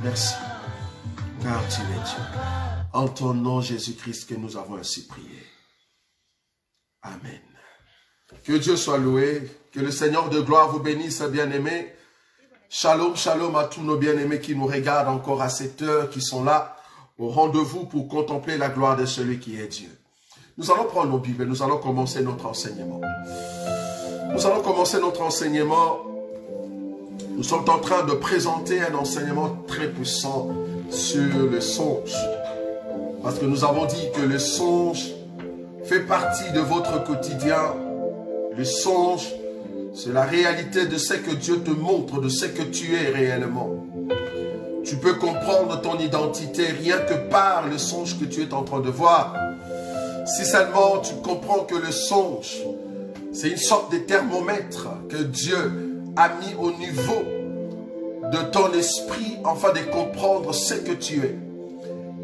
Merci, car tu es Dieu. En ton nom, Jésus-Christ, que nous avons ainsi prié. Amen. Que Dieu soit loué, que le Seigneur de gloire vous bénisse, bien-aimés. Shalom, shalom à tous nos bien-aimés qui nous regardent encore à cette heure, qui sont là au rendez-vous pour contempler la gloire de celui qui est Dieu. Nous allons prendre nos Bibles, nous allons commencer notre enseignement. Nous allons commencer notre enseignement. Nous sommes en train de présenter un enseignement très puissant sur le songe. Parce que nous avons dit que le songe fait partie de votre quotidien. Le songe, c'est la réalité de ce que Dieu te montre, de ce que tu es réellement. Tu peux comprendre ton identité rien que par le songe que tu es en train de voir. Si seulement tu comprends que le songe, c'est une sorte de thermomètre que Dieu a mis au niveau de ton esprit afin de comprendre ce que tu es.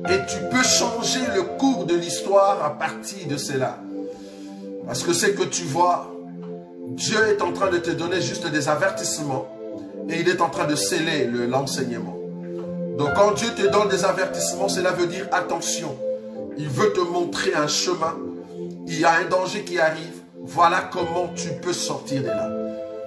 Et tu peux changer le cours de l'histoire à partir de cela. Parce que ce que tu vois, Dieu est en train de te donner juste des avertissements et il est en train de sceller l'enseignement. Donc quand Dieu te donne des avertissements, cela veut dire attention. Il veut te montrer un chemin. Il y a un danger qui arrive. Voilà comment tu peux sortir de là.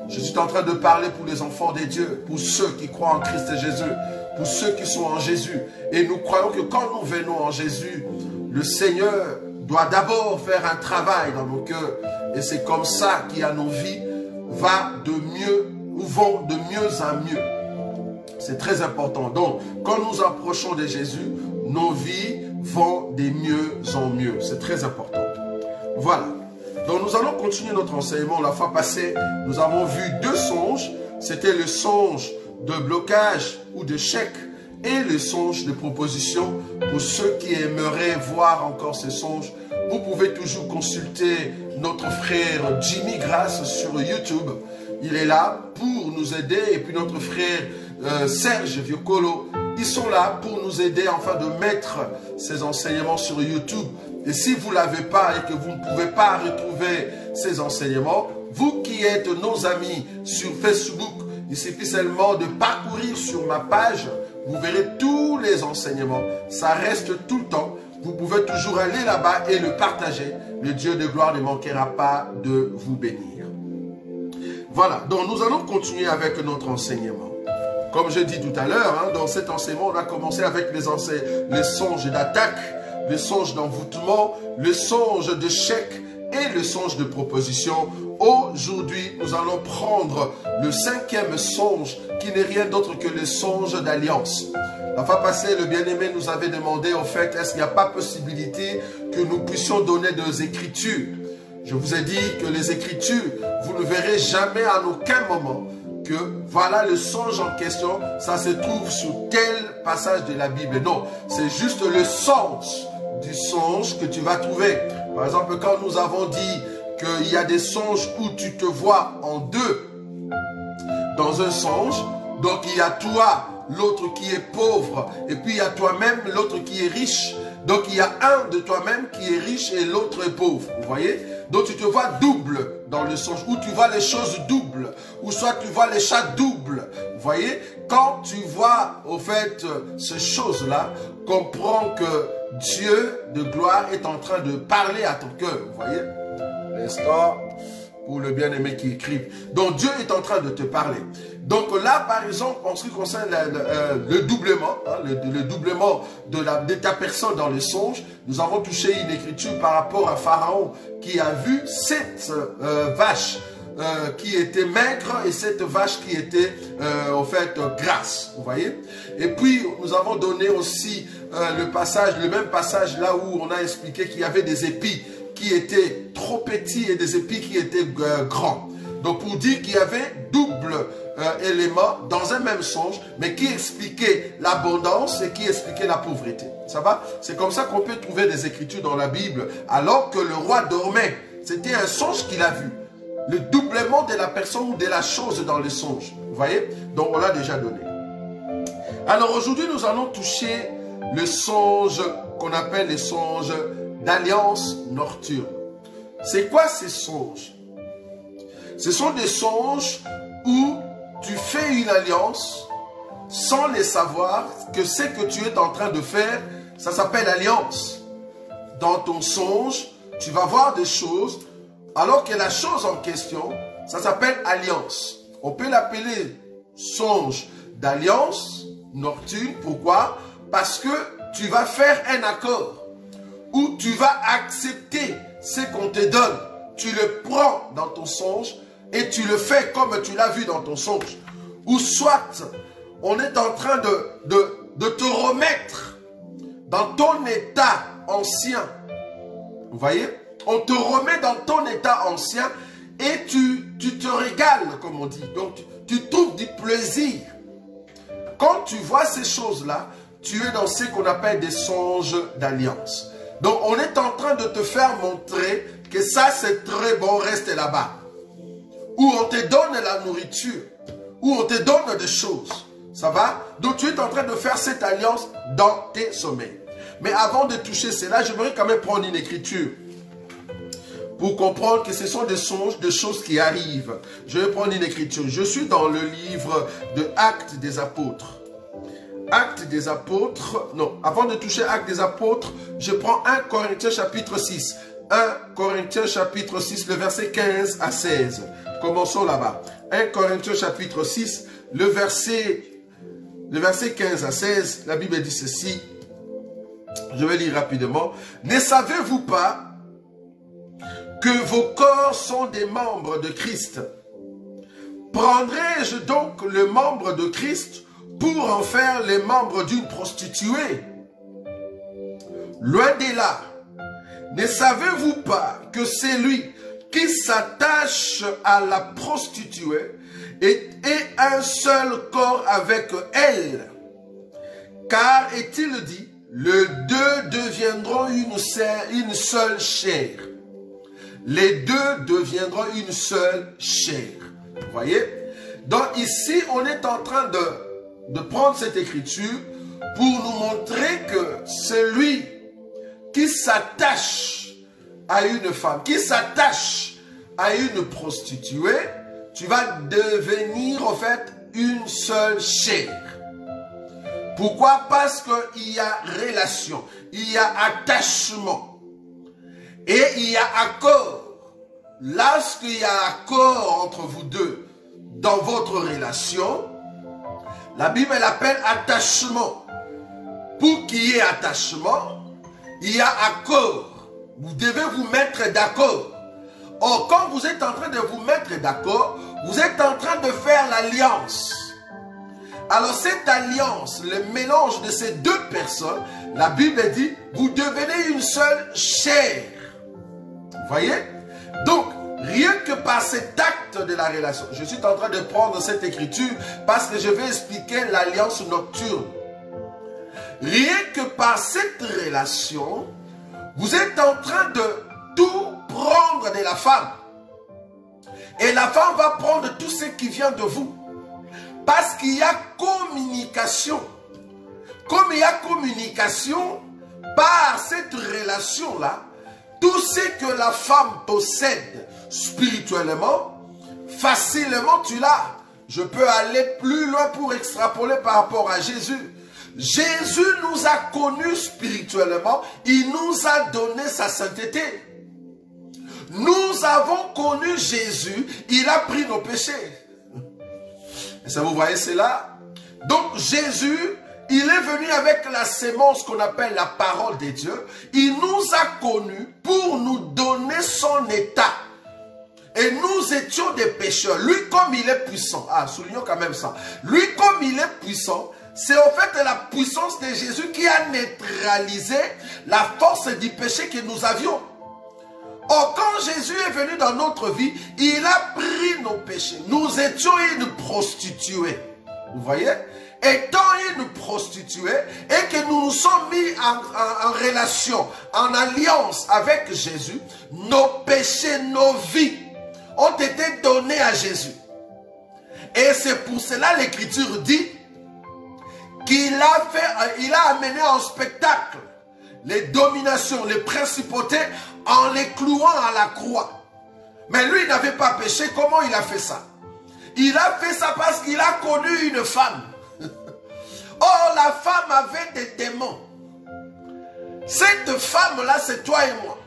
Je suis en train de parler pour les enfants de Dieu, pour ceux qui croient en Christ Jésus, pour ceux qui sont en Jésus. Et nous croyons que quand nous venons en Jésus, le Seigneur doit d'abord faire un travail dans nos cœurs. Et c'est comme ça qu'il y a nos vies vont de mieux en mieux. C'est très important. Donc, quand nous approchons de Jésus, nos vies vont de mieux en mieux. C'est très important. Voilà. Donc, nous allons continuer notre enseignement. La fois passée, nous avons vu deux songes. C'était le songe de blocage ou de chèque et le songe de proposition. Pour ceux qui aimeraient voir encore ces songes, vous pouvez toujours consulter notre frère Jimmy Grace sur YouTube. Il est là pour nous aider. Et puis notre frère Serge Viocolo, ils sont là pour nous aider afin de mettre ces enseignements sur YouTube. Et si vous ne l'avez pas et que vous ne pouvez pas retrouver ces enseignements, vous qui êtes nos amis sur Facebook, il suffit seulement de parcourir sur ma page. Vous verrez tous les enseignements. Ça reste tout le temps. Vous pouvez toujours aller là-bas et le partager. Le Dieu de gloire ne manquera pas de vous bénir. Voilà, donc nous allons continuer avec notre enseignement. Comme je dis tout à l'heure, dans cet enseignement, on a commencé avec les songes d'attaque, le songe d'envoûtement, le songe de chèque et le songe de proposition. Aujourd'hui, nous allons prendre le cinquième songe qui n'est rien d'autre que le songe d'alliance. La fois passée, le bien-aimé nous avait demandé, en fait, est-ce qu'il n'y a pas possibilité que nous puissions donner des écritures? Je vous ai dit que les écritures, vous ne verrez jamais à aucun moment que voilà le songe en question, ça se trouve sur tel passage de la Bible. Non, c'est juste le sens du songe que tu vas trouver. Par exemple, quand nous avons dit qu'il y a des songes où tu te vois en deux dans un songe, donc il y a toi, l'autre qui est pauvre, et puis il y a toi-même, l'autre qui est riche. Donc il y a un de toi-même qui est riche et l'autre est pauvre. Vous voyez? Donc tu te vois double dans le songe, ou tu vois les choses doubles, ou soit tu vois les chats doubles. Vous voyez? Quand tu vois au fait ces choses-là, comprends que Dieu de gloire est en train de parler à ton cœur. Vous voyez? L'instant pour le bien-aimé qui écrit. Donc Dieu est en train de te parler. Donc là, par exemple, en ce qui concerne le doublement, le doublement de ta personne dans le songe, nous avons touché une écriture par rapport à Pharaon qui a vu 7 vaches qui étaient maigres et 7 vaches qui étaient en fait grasses. Vous voyez? Et puis nous avons donné aussi le même passage là où on a expliqué qu'il y avait des épis qui étaient trop petits et des épis qui étaient grands. Donc pour dire qu'il y avait double élément dans un même songe, mais qui expliquait l'abondance et qui expliquait la pauvreté. Ça va? C'est comme ça qu'on peut trouver des écritures dans la Bible, alors que le roi dormait. C'était un songe qu'il a vu. Le doublement de la personne ou de la chose dans le songe. Vous voyez? Donc on l'a déjà donné. Alors aujourd'hui, nous allons toucher le songe qu'on appelle les songes d'alliance nocturne. C'est quoi ces songes? Ce sont des songes où tu fais une alliance sans les savoir que ce que tu es en train de faire, ça s'appelle alliance. Dans ton songe, tu vas voir des choses, alors que la chose en question, ça s'appelle alliance. On peut l'appeler songe d'alliance nocturne. Pourquoi? Parce que tu vas faire un accord où tu vas accepter ce qu'on te donne. Tu le prends dans ton songe et tu le fais comme tu l'as vu dans ton songe. Ou soit, on est en train de te remettre dans ton état ancien. Vous voyez? On te remet dans ton état ancien et tu te régales, comme on dit. Donc, tu trouves du plaisir. Quand tu vois ces choses-là, tu es dans ce qu'on appelle des songes d'alliance. Donc, on est en train de te faire montrer que ça, c'est très bon, reste là-bas. Où on te donne la nourriture, où on te donne des choses. Ça va? Donc, tu es en train de faire cette alliance dans tes sommeils. Mais avant de toucher cela, j'aimerais quand même prendre une écriture pour comprendre que ce sont des songes, des choses qui arrivent. Je vais prendre une écriture. Je suis dans le livre de Actes des Apôtres. Actes des Apôtres. Non, avant de toucher Actes des Apôtres, je prends 1 Corinthiens chapitre 6. 1 Corinthiens chapitre 6, le verset 15 à 16. Commençons là-bas. 1 Corinthiens chapitre 6, le verset 15 à 16. La Bible dit ceci. Je vais lire rapidement. Ne savez-vous pas que vos corps sont des membres de Christ? Prendrai-je donc le membre de Christ pour en faire les membres d'une prostituée? Loin de là. Ne savez-vous pas que celui qui s'attache à la prostituée est un seul corps avec elle? Car est-il dit, les deux deviendront une seule chair. Les deux deviendront une seule chair. Vous voyez? Donc ici, on est en train de prendre cette écriture pour nous montrer que celui qui s'attache à une femme, qui s'attache à une prostituée, tu vas devenir en fait une seule chair. Pourquoi? Parce qu'il y a relation, il y a attachement et il y a accord. Lorsqu'il y a accord entre vous deux dans votre relation, la Bible l'appelle attachement. Pour qu'il y ait attachement, il y a accord. Vous devez vous mettre d'accord. Or, quand vous êtes en train de vous mettre d'accord, vous êtes en train de faire l'alliance. Alors cette alliance, le mélange de ces deux personnes, la Bible dit, vous devenez une seule chair. Vous voyez? Donc, rien que par cet acte de la relation, je suis en train de prendre cette écriture parce que je vais expliquer l'alliance nocturne. Rien que par cette relation, vous êtes en train de tout prendre de la femme. Et la femme va prendre tout ce qui vient de vous. Parce qu'il y a communication. Comme il y a communication, par cette relation-là, tout ce que la femme possède spirituellement, facilement tu l'as. Je peux aller plus loin pour extrapoler par rapport à Jésus. Jésus nous a connus spirituellement, il nous a donné sa sainteté. Nous avons connu Jésus, il a pris nos péchés. Et ça, vous voyez cela? Donc Jésus, il est venu avec la sémence qu'on appelle la parole de Dieu. Il nous a connus pour nous donner son état. Et nous étions des pécheurs. Lui, comme il est puissant. Ah, soulignons quand même ça. Lui, comme il est puissant, c'est en fait la puissance de Jésus qui a neutralisé la force du péché que nous avions. Or, quand Jésus est venu dans notre vie, il a pris nos péchés. Nous étions une prostituée. Vous voyez? Étant une prostituée et que nous nous sommes mis en relation, en alliance avec Jésus, nos péchés, nos vies ont été donnés à Jésus. Et c'est pour cela l'Écriture dit qu'il a amené en spectacle les dominations, les principautés en les clouant à la croix. Mais lui, il n'avait pas péché. Comment il a fait ça? Il a fait ça parce qu'il a connu une femme. Or, la femme avait des démons. Cette femme-là, c'est toi et moi.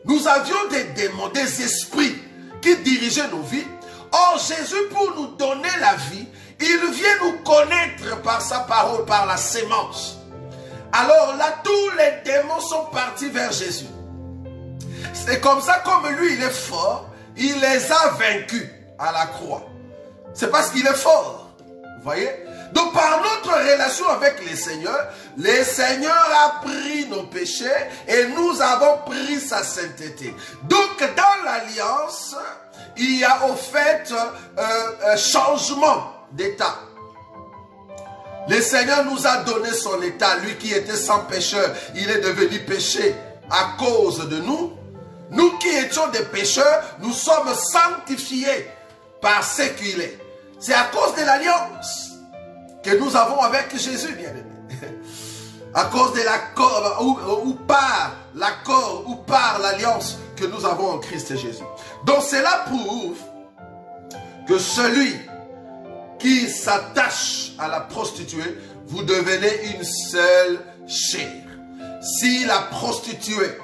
Nous avions des démons, des esprits qui dirigeaient nos vies. Or, Jésus, pour nous donner la vie, il vient nous connaître par sa parole, par la sémence. Alors là, tous les démons sont partis vers Jésus. C'est comme ça, comme lui, il est fort, il les a vaincus à la croix. C'est parce qu'il est fort. Vous voyez? Donc, par notre relation avec le Seigneur a pris nos péchés et nous avons pris sa sainteté. Donc, dans l'alliance, il y a au fait un changement d'état. Le Seigneur nous a donné son état. Lui qui était sans pécheur, il est devenu péché à cause de nous. Nous qui étions des pécheurs, nous sommes sanctifiés par ce qu'il est. C'est à cause de l'alliance que nous avons avec Jésus, bien-aimé. À cause de l'accord, ou par l'accord, ou par l'alliance que nous avons en Christ Jésus. Donc cela prouve que celui qui s'attache à la prostituée, vous devenez une seule chair. Si la prostituée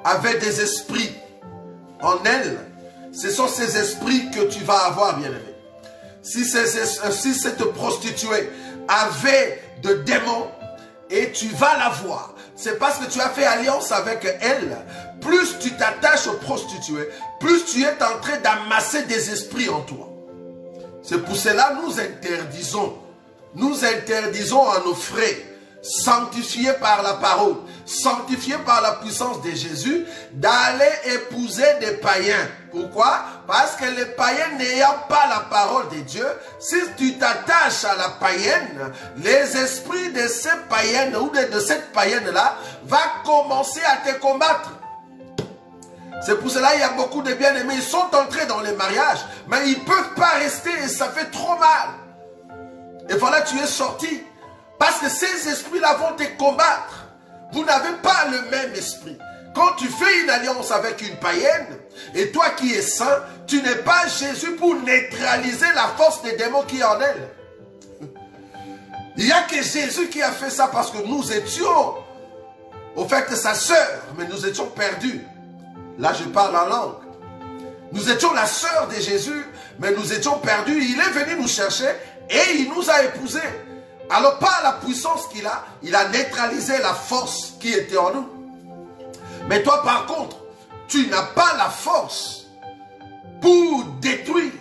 avait des esprits en elle, ce sont ces esprits que tu vas avoir, bien-aimé. Si cette prostituée avait de démons, et tu vas la voir, c'est parce que tu as fait alliance avec elle. Plus tu t'attaches aux prostituées, plus tu es en train d'amasser des esprits en toi. C'est pour cela que nous interdisons à nos frères, sanctifiés par la parole, sanctifiés par la puissance de Jésus, d'aller épouser des païens. Pourquoi? Parce que les païens n'ayant pas la parole de Dieu, si tu t'attaches à la païenne, les esprits de ces païennes ou de cette païenne-là vont commencer à te combattre. C'est pour cela qu'il y a beaucoup de bien-aimés, ils sont entrés dans les mariages, mais ils ne peuvent pas rester et ça fait trop mal. Et voilà, tu es sorti. Parce que ces esprits-là vont te combattre. Vous n'avez pas le même esprit. Quand tu fais une alliance avec une païenne, et toi qui es saint, tu n'es pas Jésus pour neutraliser la force des démons qui est en elle. Il n'y a que Jésus qui a fait ça parce que nous étions, au fait, sa sœur, mais nous étions perdus. Là, je parle en langue. Nous étions la sœur de Jésus, mais nous étions perdus. Il est venu nous chercher et il nous a épousés. Alors, par la puissance qu'il a, il a neutralisé la force qui était en nous. Mais toi, par contre, tu n'as pas la force pour détruire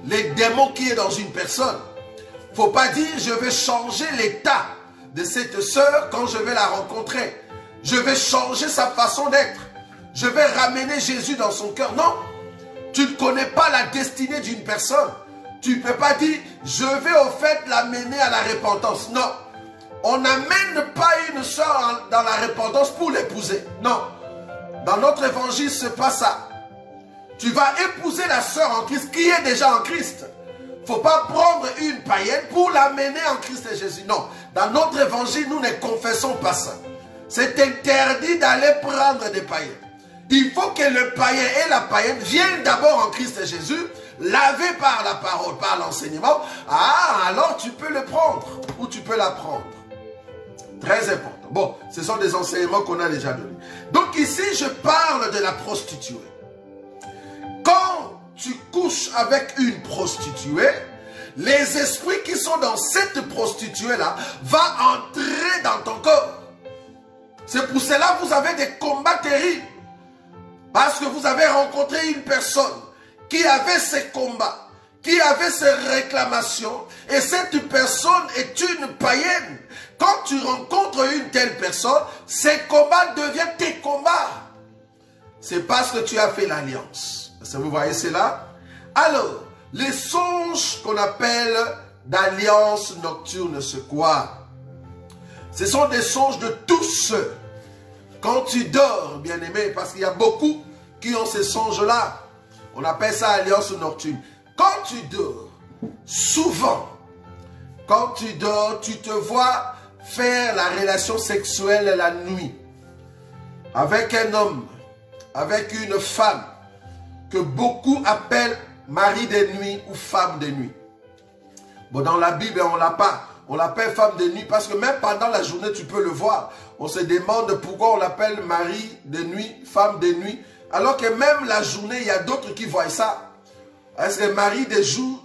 les démons qui est dans une personne. Il ne faut pas dire, je vais changer l'état de cette sœur quand je vais la rencontrer. Je vais changer sa façon d'être. Je vais ramener Jésus dans son cœur. Non, tu ne connais pas la destinée d'une personne. Tu ne peux pas dire, je vais au fait l'amener à la repentance. Non, on n'amène pas une soeur dans la repentance pour l'épouser. Non, dans notre évangile, ce n'est pas ça. Tu vas épouser la sœur en Christ qui est déjà en Christ. Il ne faut pas prendre une païenne pour l'amener en Christ et Jésus. Non, dans notre évangile, nous ne confessons pas ça. C'est interdit d'aller prendre des païens. Il faut que le païen et la païenne viennent d'abord en Christ et Jésus, lavé par la parole, par l'enseignement. Ah, alors tu peux le prendre ou tu peux la prendre. Très important. Bon, ce sont des enseignements qu'on a déjà donnés. Donc ici, je parle de la prostituée. Quand tu couches avec une prostituée, les esprits qui sont dans cette prostituée-là vont entrer dans ton corps. C'est pour cela que vous avez des combats terribles. Parce que vous avez rencontré une personne qui avait ces combats, qui avait ces réclamations, et cette personne est une païenne. Quand tu rencontres une telle personne, ces combats deviennent tes combats. C'est parce que tu as fait l'alliance. Vous voyez cela? Alors, les songes qu'on appelle d'alliance nocturne, c'est quoi? Ce sont des songes de tous ceux. Quand tu dors, bien-aimé, parce qu'il y a beaucoup qui ont ces songes-là, on appelle ça alliance nocturne. Quand tu dors, souvent, quand tu dors, tu te vois faire la relation sexuelle la nuit avec un homme, avec une femme, que beaucoup appellent mari de nuit ou femme de nuit. Bon, dans la Bible, on ne l'a pas. On l'appelle femme de nuit parce que même pendant la journée, tu peux le voir. On se demande pourquoi on l'appelle mari de nuit, femme de nuit. Alors que même la journée, il y a d'autres qui voient ça. Est-ce que mari de jour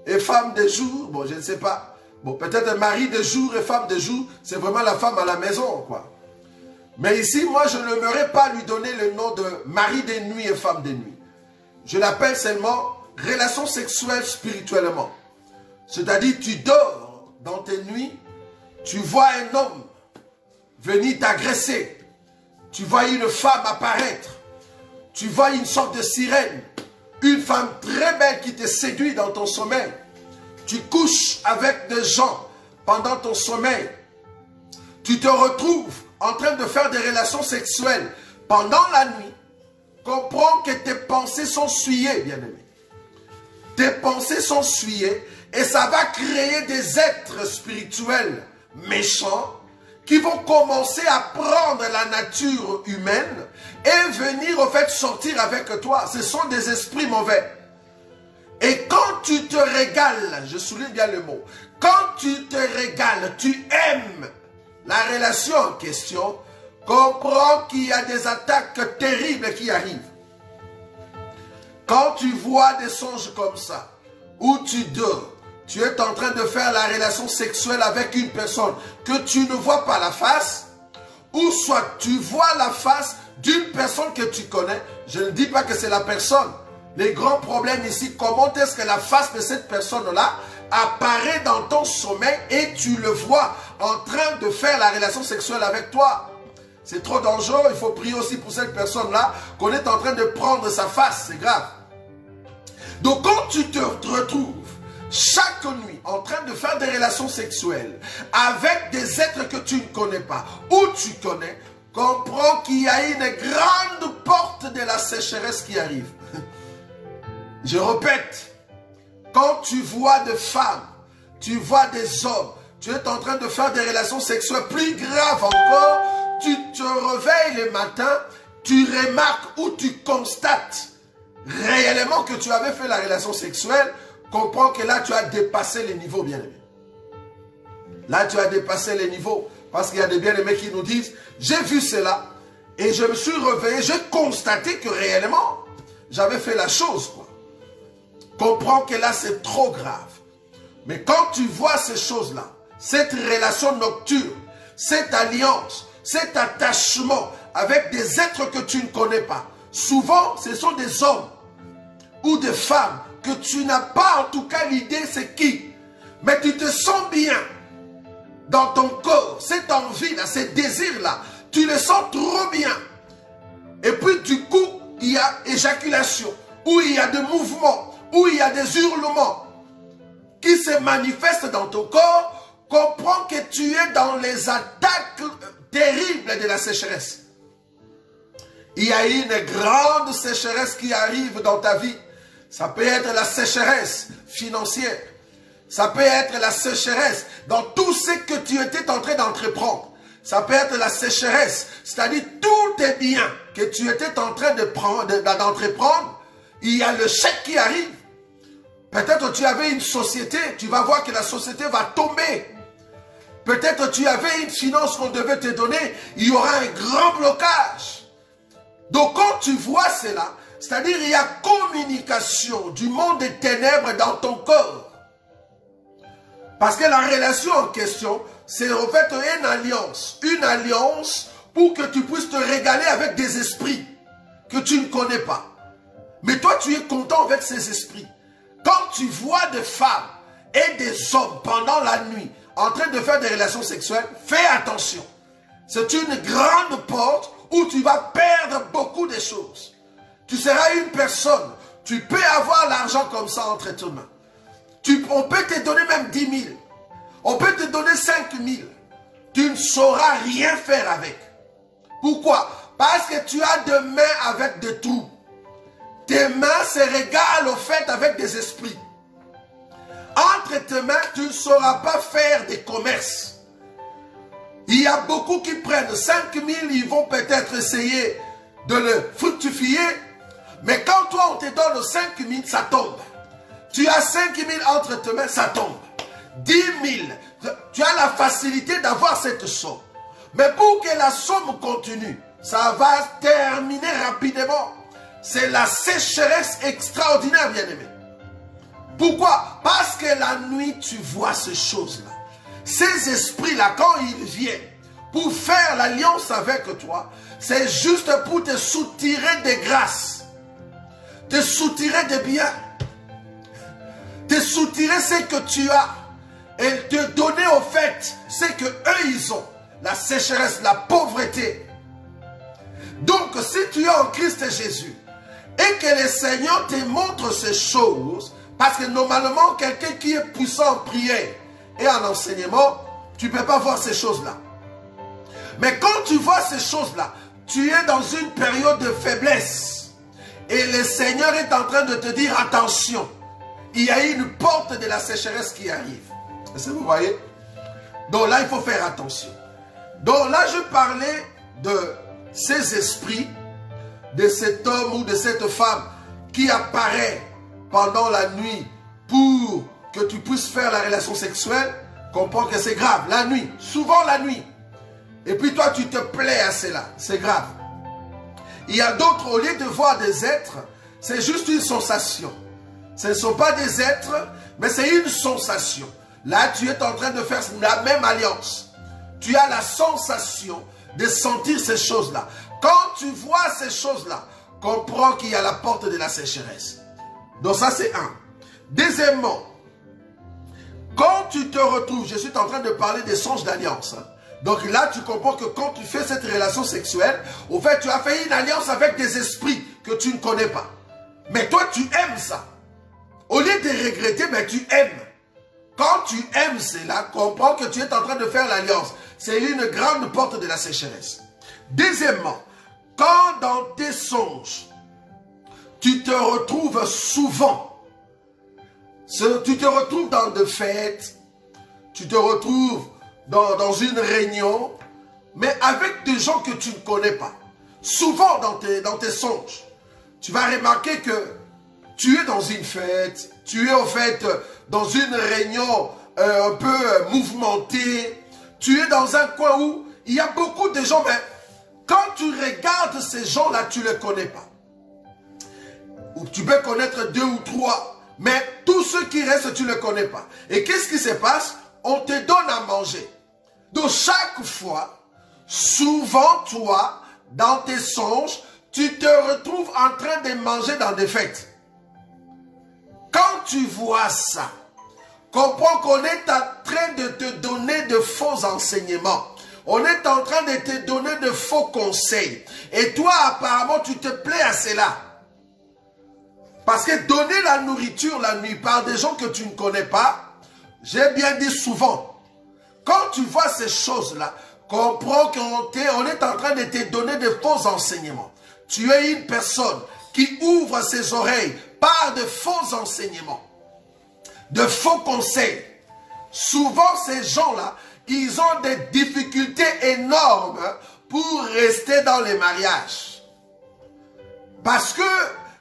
et femme de jour? Bon, je ne sais pas. Bon, peut-être mari de jour et femme de jour, c'est vraiment la femme à la maison, quoi. Mais ici, moi, je n'aimerais pas lui donner le nom de mari de nuit et femme de nuit. Je l'appelle seulement relation sexuelle spirituellement. C'est-à-dire, tu dors dans tes nuits, tu vois un homme venir t'agresser, tu vois une femme apparaître, tu vois une sorte de sirène, une femme très belle qui te séduit dans ton sommeil. Tu couches avec des gens pendant ton sommeil. Tu te retrouves en train de faire des relations sexuelles pendant la nuit. Comprends que tes pensées sont souillées, bien-aimé. Tes pensées sont souillées et ça va créer des êtres spirituels méchants qui vont commencer à prendre la nature humaine et venir au fait sortir avec toi. Ce sont des esprits mauvais. Et quand tu te régales, je souligne bien le mot, quand tu te régales, tu aimes la relation en question, comprends qu'il y a des attaques terribles qui arrivent. Quand tu vois des songes comme ça, où tu dors, tu es en train de faire la relation sexuelle avec une personne que tu ne vois pas la face, ou soit tu vois la face d'une personne que tu connais. Je ne dis pas que c'est la personne. Les grands problèmes ici, comment est-ce que la face de cette personne-là apparaît dans ton sommeil et tu le vois en train de faire la relation sexuelle avec toi? C'est trop dangereux, il faut prier aussi pour cette personne-là, qu'on est en train de prendre sa face, c'est grave. Donc quand tu te retrouves chaque nuit en train de faire des relations sexuelles avec des êtres que tu ne connais pas ou tu connais, comprends qu'il y a une grande porte de la sécheresse qui arrive. Je répète, quand tu vois des femmes, tu vois des hommes, tu es en train de faire des relations sexuelles plus graves encore, tu te réveilles le matin, tu remarques ou tu constates réellement que tu avais fait la relation sexuelle, comprends que là tu as dépassé les niveaux, bien-aimés. Là tu as dépassé les niveaux, parce qu'il y a des bien-aimés qui nous disent, j'ai vu cela, et je me suis réveillé, j'ai constaté que réellement, j'avais fait la chose, quoi. Comprends que là c'est trop grave. Mais quand tu vois ces choses-là, cette relation nocturne, cette alliance, cet attachement avec des êtres que tu ne connais pas, souvent ce sont des hommes ou des femmes que tu n'as pas en tout cas l'idée c'est qui, mais tu te sens bien dans ton corps, cette envie-là, ce désir-là, tu le sens trop bien. Et puis du coup, il y a éjaculation, ou il y a des mouvements, où il y a des hurlements qui se manifestent dans ton corps, comprends que tu es dans les attaques terribles de la sécheresse. Il y a une grande sécheresse qui arrive dans ta vie. Ça peut être la sécheresse financière. Ça peut être la sécheresse dans tout ce que tu étais en train d'entreprendre. Ça peut être la sécheresse, c'est-à-dire tous tes biens que tu étais en train d'entreprendre, il y a le chèque qui arrive. Peut-être tu avais une société, tu vas voir que la société va tomber. Peut-être tu avais une finance qu'on devait te donner, il y aura un grand blocage. Donc quand tu vois cela, c'est-à-dire il y a communication du monde des ténèbres dans ton corps. Parce que la relation en question, c'est en fait une alliance. Une alliance pour que tu puisses te régaler avec des esprits que tu ne connais pas. Mais toi tu es content avec ces esprits. Quand tu vois des femmes et des hommes pendant la nuit en train de faire des relations sexuelles, fais attention. C'est une grande porte où tu vas perdre beaucoup de choses. Tu seras une personne, tu peux avoir l'argent comme ça entre tes mains. On peut te donner même 10 000. On peut te donner 5 000. Tu ne sauras rien faire avec. Pourquoi? Parce que tu as des mains avec des trous. Tes mains se régalent au fait avec des esprits. Entre tes mains, tu ne sauras pas faire des commerces. Il y a beaucoup qui prennent 5 000, ils vont peut-être essayer de le fructifier. Mais quand toi, on te donne 5 000, ça tombe. Tu as 5 000 entre tes mains, ça tombe. 10 000. Tu as la facilité d'avoir cette somme. Mais pour que la somme continue, ça va terminer rapidement. C'est la sécheresse extraordinaire, bien-aimé. Pourquoi? Parce que la nuit, tu vois ces choses-là. Ces esprits-là, quand ils viennent pour faire l'alliance avec toi, c'est juste pour te soutirer des grâces, te soutirer des biens, te soutirer ce que tu as et te donner au fait ce que eux ils ont, la sécheresse, la pauvreté. Donc si tu es en Christ Jésus et que le Seigneur te montre ces choses, parce que normalement quelqu'un qui est puissant en prière et en enseignement, tu ne peux pas voir ces choses-là. Mais quand tu vois ces choses-là, tu es dans une période de faiblesse. Et le Seigneur est en train de te dire, attention, il y a une porte de la sécheresse qui arrive. Est-ce que vous voyez? Donc là, il faut faire attention. Donc là, je parlais de ces esprits, de cet homme ou de cette femme qui apparaît pendant la nuit pour que tu puisses faire la relation sexuelle. Comprends que c'est grave, la nuit, souvent la nuit. Et puis toi, tu te plais à cela, c'est grave. Il y a d'autres, au lieu de voir des êtres, c'est juste une sensation. Ce ne sont pas des êtres, mais c'est une sensation. Là, tu es en train de faire la même alliance. Tu as la sensation de sentir ces choses-là. Quand tu vois ces choses-là, comprends qu'il y a la porte de la sécheresse. Donc ça, c'est un. Deuxièmement, quand tu te retrouves, je suis en train de parler des songes d'alliance. Donc là, tu comprends que quand tu fais cette relation sexuelle, au fait, tu as fait une alliance avec des esprits que tu ne connais pas. Mais toi, tu aimes ça. Au lieu de regretter, mais tu aimes. Quand tu aimes cela, comprends que tu es en train de faire l'alliance. C'est une grande porte de la sécheresse. Deuxièmement, quand dans tes songes, tu te retrouves souvent, tu te retrouves dans des fêtes, tu te retrouves dans une réunion, mais avec des gens que tu ne connais pas. Souvent dans tes songes, tu vas remarquer que tu es dans une fête, tu es au fait dans une réunion un peu mouvementée, tu es dans un coin où il y a beaucoup de gens, mais quand tu regardes ces gens-là, tu ne les connais pas. Ou tu peux connaître 2 ou 3, mais tous ceux qui restent, tu ne les connais pas. Et qu'est-ce qui se passe? On te donne à manger. Donc chaque fois, souvent toi, dans tes songes, tu te retrouves en train de manger dans des fêtes. Quand tu vois ça, comprends qu'on est en train de te donner de faux enseignements. On est en train de te donner de faux conseils. Et toi, apparemment, tu te plais à cela. Parce que donner la nourriture la nuit par des gens que tu ne connais pas, j'ai bien dit souvent, quand tu vois ces choses-là, comprends qu'on est en train de te donner de faux enseignements. Tu es une personne qui ouvre ses oreilles par de faux enseignements, de faux conseils. Souvent, ces gens-là, ils ont des difficultés énormes pour rester dans les mariages. Parce que,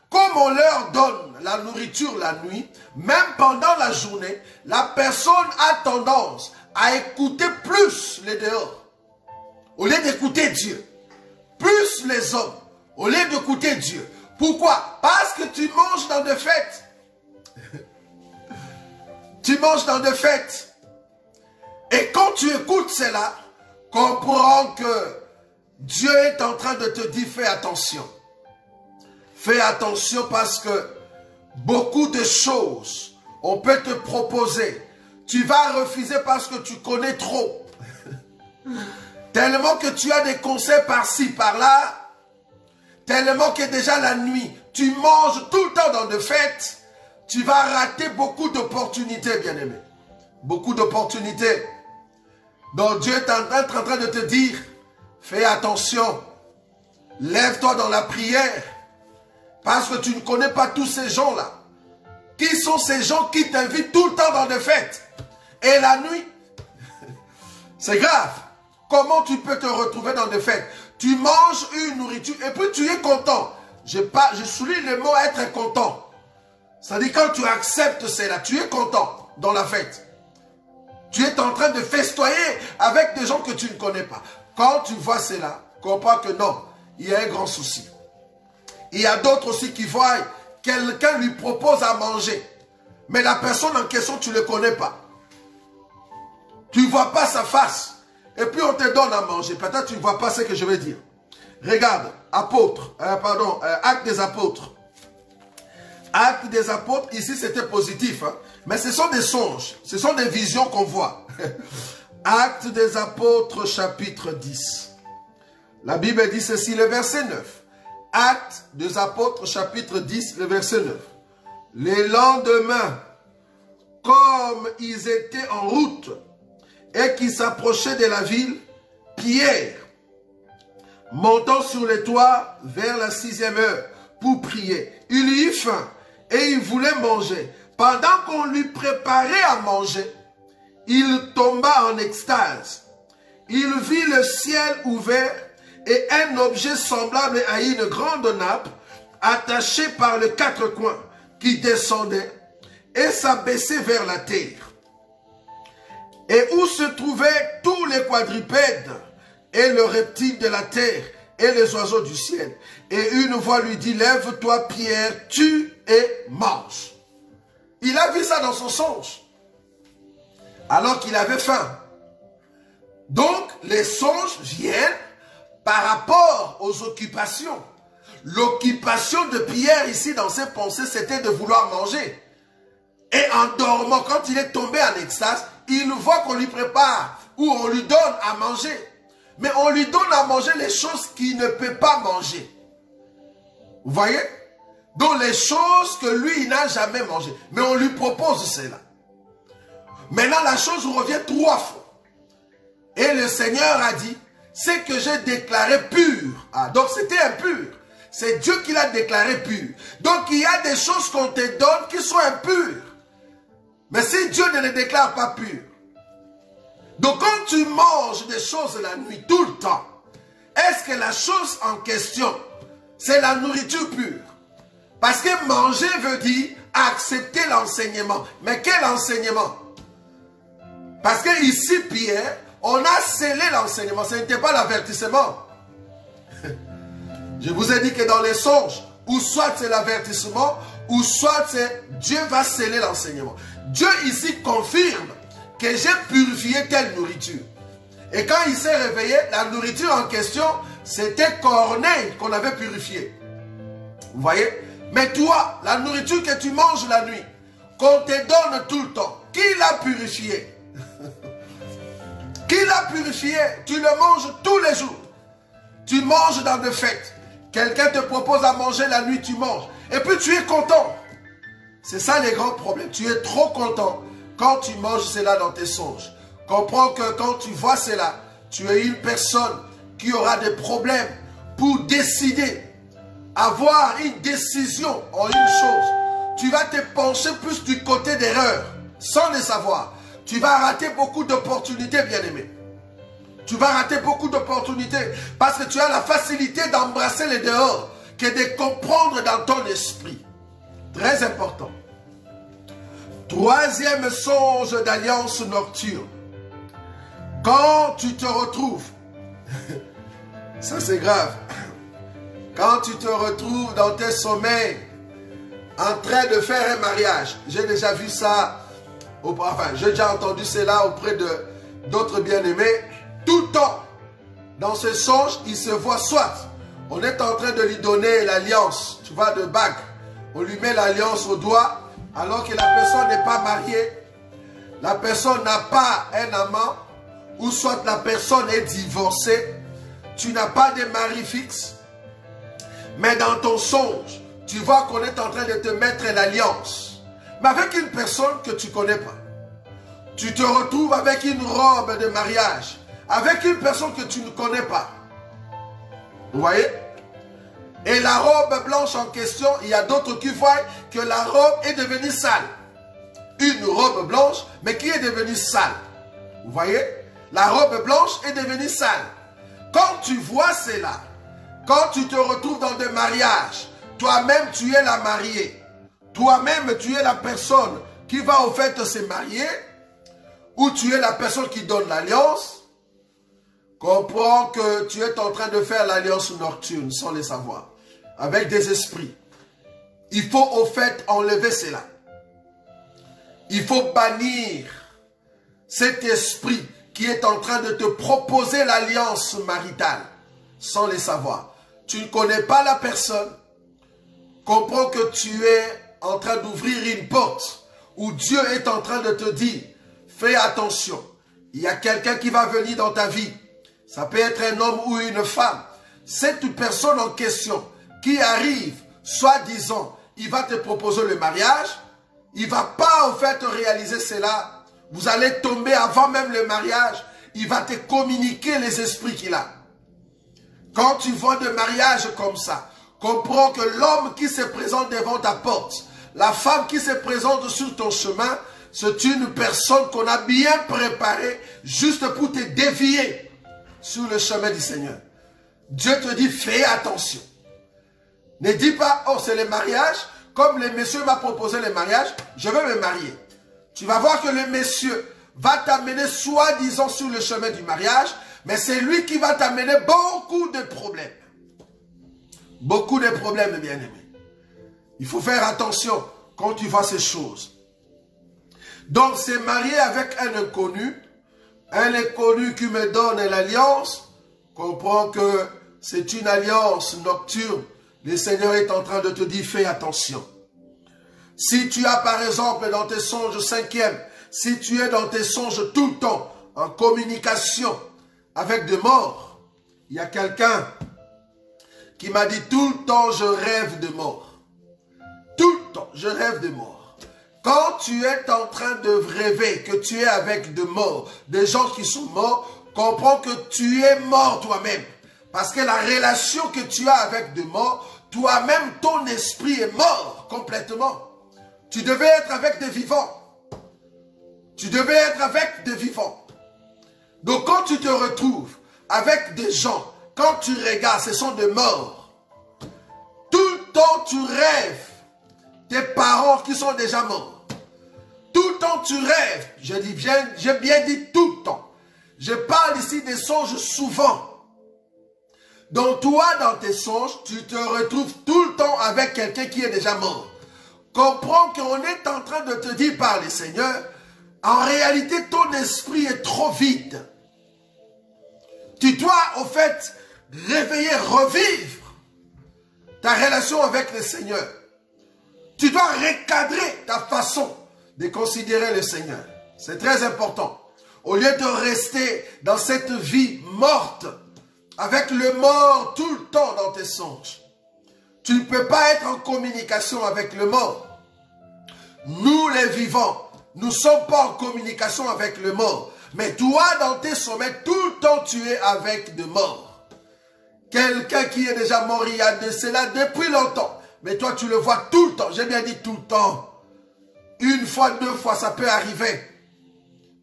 comme on leur donne la nourriture la nuit, même pendant la journée, la personne a tendance à écouter plus les dehors, au lieu d'écouter Dieu. Plus les hommes, au lieu d'écouter Dieu. Pourquoi? Parce que tu manges dans des fêtes. Tu manges dans des fêtes. Et quand tu écoutes cela, comprends que Dieu est en train de te dire, fais attention. Fais attention parce que beaucoup de choses, on peut te proposer. Tu vas refuser parce que tu connais trop. Tellement que tu as des conseils par-ci, par-là. Tellement que déjà la nuit, tu manges tout le temps dans des fêtes. Tu vas rater beaucoup d'opportunités, bien-aimé. Beaucoup d'opportunités. Donc Dieu est en train de te dire, fais attention. Lève-toi dans la prière. Parce que tu ne connais pas tous ces gens-là. Qui sont ces gens qui t'invitent tout le temps dans des fêtes? Et la nuit, c'est grave. Comment tu peux te retrouver dans des fêtes? Tu manges une nourriture et puis tu es content. Je souligne le mot être content. C'est-à-dire quand tu acceptes cela, tu es content dans la fête. Tu es en train de festoyer avec des gens que tu ne connais pas. Quand tu vois cela, comprends que non, il y a un grand souci. Il y a d'autres aussi qui voient, quelqu'un lui propose à manger. Mais la personne en question, tu ne le connais pas. Tu ne vois pas sa face. Et puis on te donne à manger. Peut-être tu ne vois pas ce que je veux dire. Regarde, Actes des apôtres. Actes des apôtres, ici c'était positif. Hein? Mais ce sont des songes. Ce sont des visions qu'on voit. Actes des apôtres, chapitre 10. La Bible dit ceci, le verset 9. Actes des apôtres, chapitre 10, le verset 9. Les lendemains, comme ils étaient en route et qu'ils s'approchaient de la ville, Pierre, montant sur les toits vers la 6e heure pour prier, il eut faim et il voulait manger. Pendant qu'on lui préparait à manger, il tomba en extase. Il vit le ciel ouvert et un objet semblable à une grande nappe attaché par les 4 coins qui descendait et s'abaissait vers la terre. Et où se trouvaient tous les quadrupèdes et le reptile de la terre et les oiseaux du ciel. Et une voix lui dit, lève-toi Pierre, tue et mange. Il a vu ça dans son songe, alors qu'il avait faim. Donc, les songes viennent par rapport aux occupations. L'occupation de Pierre ici dans ses pensées, c'était de vouloir manger. Et en dormant, quand il est tombé en extase, il voit qu'on lui prépare ou on lui donne à manger. Mais on lui donne à manger les choses qu'il ne peut pas manger. Vous voyez? Donc les choses que lui, il n'a jamais mangées. Mais on lui propose cela. Maintenant, la chose revient 3 fois. Et le Seigneur a dit, c'est que j'ai déclaré pur. Ah, donc c'était impur. C'est Dieu qui l'a déclaré pur. Donc il y a des choses qu'on te donne qui sont impures. Mais si Dieu ne les déclare pas pures. Donc quand tu manges des choses la nuit, tout le temps, est-ce que la chose en question, c'est la nourriture pure? Parce que manger veut dire accepter l'enseignement. Mais quel enseignement? Parce que ici, Pierre, on a scellé l'enseignement. Ce n'était pas l'avertissement. Je vous ai dit que dans les songes, ou soit c'est l'avertissement, ou soit c'est Dieu va sceller l'enseignement. Dieu ici confirme que j'ai purifié telle nourriture. Et quand il s'est réveillé, la nourriture en question, c'était Corneille qu'on avait purifié. Vous voyez? Mais toi, la nourriture que tu manges la nuit, qu'on te donne tout le temps, qui l'a purifié? Qui l'a purifié? Tu le manges tous les jours. Tu manges dans des fêtes. Quelqu'un te propose à manger la nuit, tu manges. Et puis tu es content. C'est ça les grands problèmes. Tu es trop content quand tu manges cela dans tes songes. Comprends que quand tu vois cela, tu es une personne qui aura des problèmes pour décider, avoir une décision en une chose. Tu vas te pencher plus du côté d'erreur, sans le savoir. Tu vas rater beaucoup d'opportunités, bien-aimé. Tu vas rater beaucoup d'opportunités parce que tu as la facilité d'embrasser les dehors que de comprendre dans ton esprit. Très important. 3e songe d'alliance nocturne. Quand tu te retrouves, ça c'est grave, quand tu te retrouves dans tes sommeils en train de faire un mariage, j'ai déjà vu ça, enfin j'ai déjà entendu cela auprès d'autres bien-aimés, tout le temps, dans ce songe, il se voit soit, on est en train de lui donner l'alliance, tu vois, de bague, on lui met l'alliance au doigt, alors que la personne n'est pas mariée, la personne n'a pas un amant, ou soit la personne est divorcée, tu n'as pas de mari fixe, mais dans ton songe, tu vois qu'on est en train de te mettre l'alliance, mais avec une personne que tu ne connais pas. Tu te retrouves avec une robe de mariage, avec une personne que tu ne connais pas. Vous voyez? Et la robe blanche en question, il y a d'autres qui voient que la robe est devenue sale. Une robe blanche, mais qui est devenue sale. Vous voyez? La robe blanche est devenue sale. Quand tu vois cela, quand tu te retrouves dans des mariages, toi-même tu es la mariée, toi-même tu es la personne qui va au fait se marier, ou tu es la personne qui donne l'alliance, comprends que tu es en train de faire l'alliance nocturne sans le savoir, avec des esprits. Il faut au fait enlever cela. Il faut bannir cet esprit qui est en train de te proposer l'alliance maritale sans le savoir. Tu ne connais pas la personne. Comprends que tu es en train d'ouvrir une porte où Dieu est en train de te dire, fais attention. Il y a quelqu'un qui va venir dans ta vie. Ça peut être un homme ou une femme. Cette personne en question qui arrive, soi-disant, il va te proposer le mariage. Il ne va pas en fait réaliser cela. Vous allez tomber avant même le mariage. Il va te communiquer les esprits qu'il a. Quand tu vois de mariage comme ça, comprends que l'homme qui se présente devant ta porte, la femme qui se présente sur ton chemin, c'est une personne qu'on a bien préparée juste pour te dévier sur le chemin du Seigneur. Dieu te dit, fais attention. Ne dis pas, oh c'est le mariage, comme le monsieur m'a proposé le mariage, je veux me marier. Tu vas voir que le monsieur va t'amener soi-disant sur le chemin du mariage, mais c'est lui qui va t'amener beaucoup de problèmes. Beaucoup de problèmes, bien-aimés. Il faut faire attention quand tu vois ces choses. Donc, c'est marié avec un inconnu qui me donne l'alliance, comprends que c'est une alliance nocturne. Le Seigneur est en train de te dire, fais attention. Si tu as par exemple dans tes songes cinquième, si tu es dans tes songes tout le temps en communication avec des morts, il y a quelqu'un qui m'a dit tout le temps je rêve de mort. Tout le temps je rêve de mort. Quand tu es en train de rêver que tu es avec des morts, des gens qui sont morts, comprends que tu es mort toi-même. Parce que la relation que tu as avec des morts, toi-même ton esprit est mort complètement. Tu devais être avec des vivants. Tu devais être avec des vivants. Donc quand tu te retrouves avec des gens, quand tu regardes, ce sont des morts. Tout le temps tu rêves des parents qui sont déjà morts. Tout le temps tu rêves. J'ai bien dit tout le temps. Je parle ici des songes souvent. Donc toi, dans tes songes, tu te retrouves tout le temps avec quelqu'un qui est déjà mort. Comprends qu'on est en train de te dire par le Seigneur, en réalité, ton esprit est trop vide. Tu dois, au fait, réveiller, revivre ta relation avec le Seigneur. Tu dois recadrer ta façon de considérer le Seigneur. C'est très important. Au lieu de rester dans cette vie morte, avec le mort tout le temps dans tes songes, tu ne peux pas être en communication avec le mort. Nous les vivants, nous ne sommes pas en communication avec le mort. Mais toi, dans tes sommets, tout le temps, tu es avec des morts. Quelqu'un qui est déjà mort il y a de cela depuis longtemps. Mais toi, tu le vois tout le temps. J'ai bien dit tout le temps. Une fois, deux fois, ça peut arriver.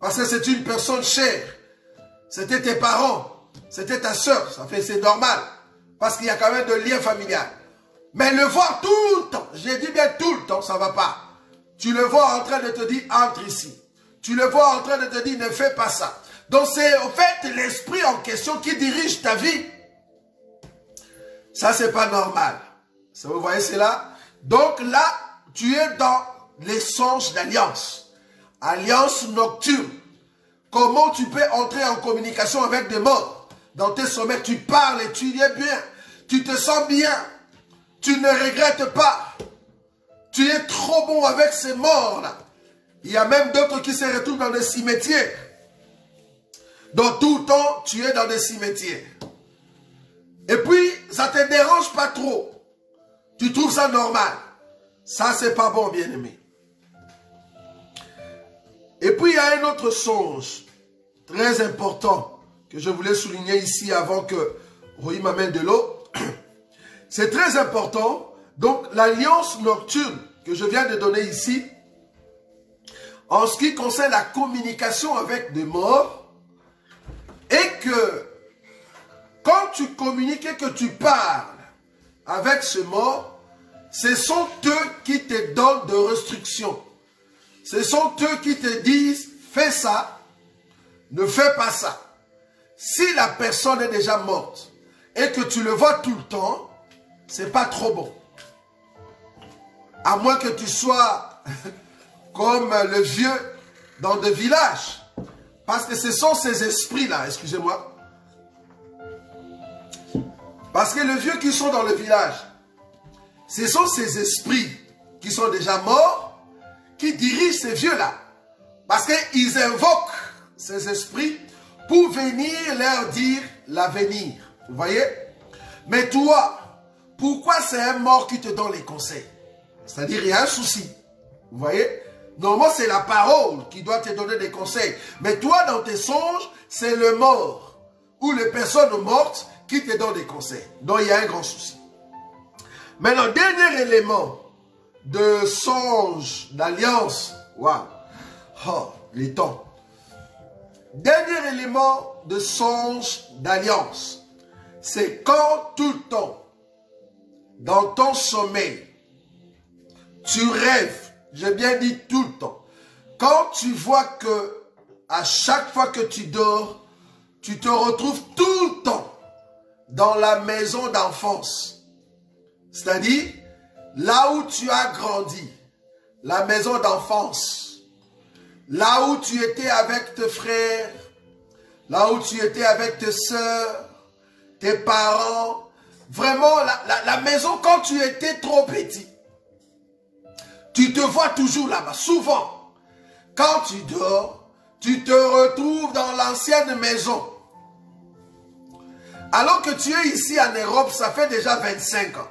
Parce que c'est une personne chère. C'était tes parents. C'était ta soeur. C'est normal. Parce qu'il y a quand même de lien familial. Mais le voir tout le temps. J'ai dit bien tout le temps, ça ne va pas. Tu le vois en train de te dire, entre ici. Tu le vois en train de te dire, ne fais pas ça. Donc c'est en fait l'esprit en question qui dirige ta vie. Ça, c'est pas normal. Ça, vous voyez cela? Donc là, tu es dans les songes d'alliance. Alliance nocturne. Comment tu peux entrer en communication avec des morts? Dans tes sommets, tu parles et tu y es bien. Tu te sens bien. Tu ne regrettes pas. Tu es trop bon avec ces morts-là. Il y a même d'autres qui se retrouvent dans des cimetières. Donc tout le temps, tu es dans des cimetières. Et puis, ça ne te dérange pas trop. Tu trouves ça normal. Ça, c'est pas bon, bien-aimé. Et puis, il y a un autre songe très important que je voulais souligner ici avant que Roy m'amène de l'eau. C'est très important. Donc, l'alliance nocturne que je viens de donner ici, en ce qui concerne la communication avec des morts, et que quand tu communiques et que tu parles avec ce mort, ce sont eux qui te donnent de restrictions. Ce sont eux qui te disent, fais ça, Ne fais pas ça. Si la personne est déjà morte et que tu le vois tout le temps, c'est pas trop bon. À moins que tu sois comme le vieux dans des villages. Parce que ce sont ces esprits-là, excusez-moi. Parce que les vieux qui sont dans le village, ce sont ces esprits qui sont déjà morts, qui dirigent ces vieux-là. Parce qu'ils invoquent ces esprits pour venir leur dire l'avenir. Vous voyez? Mais toi, pourquoi c'est un mort qui te donne les conseils? C'est-à-dire, il y a un souci. Vous voyez? Normalement, c'est la parole qui doit te donner des conseils. Mais toi, dans tes songes, c'est le mort ou les personnes mortes qui te donnent des conseils. Donc, il y a un grand souci. Maintenant, dernier élément de songe, d'alliance. Waouh! Oh, les temps. Dernier élément de songe, d'alliance. C'est quand tout le temps, dans ton sommeil, tu rêves, j'ai bien dit tout le temps, quand tu vois que à chaque fois que tu dors, tu te retrouves tout le temps dans la maison d'enfance. C'est-à-dire, là où tu as grandi, la maison d'enfance, là où tu étais avec tes frères, là où tu étais avec tes sœurs, tes parents, vraiment la maison quand tu étais trop petit. Tu te vois toujours là-bas, souvent. Quand tu dors, tu te retrouves dans l'ancienne maison. Alors que tu es ici en Europe, ça fait déjà 25 ans.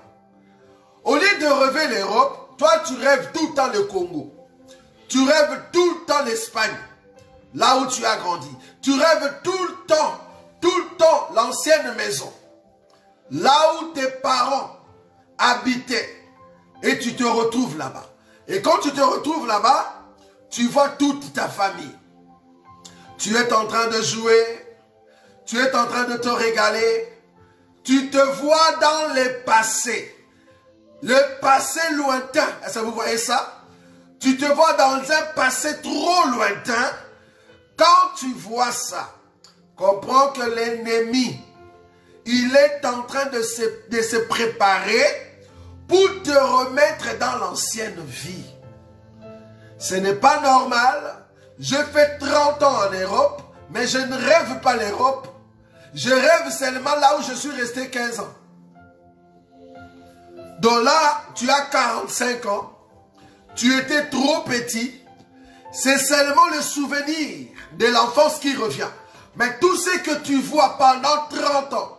Au lieu de rêver l'Europe, toi tu rêves tout le temps le Congo. Tu rêves tout le temps l'Espagne, là où tu as grandi. Tu rêves tout le temps l'ancienne maison. Là où tes parents habitaient. Et tu te retrouves là-bas. Et quand tu te retrouves là-bas, tu vois toute ta famille. Tu es en train de jouer. Tu es en train de te régaler. Tu te vois dans le passé. Le passé lointain. Est-ce que vous voyez ça? Tu te vois dans un passé trop lointain. Quand tu vois ça, comprends que l'ennemi, il est en train de se préparer pour te remettre dans l'ancienne vie. Ce n'est pas normal. Je fais 30 ans en Europe, mais je ne rêve pas l'Europe. Je rêve seulement là où je suis resté 15 ans. Donc là, tu as 45 ans. Tu étais trop petit. C'est seulement le souvenir de l'enfance qui revient. Mais tout ce que tu vois pendant 30 ans,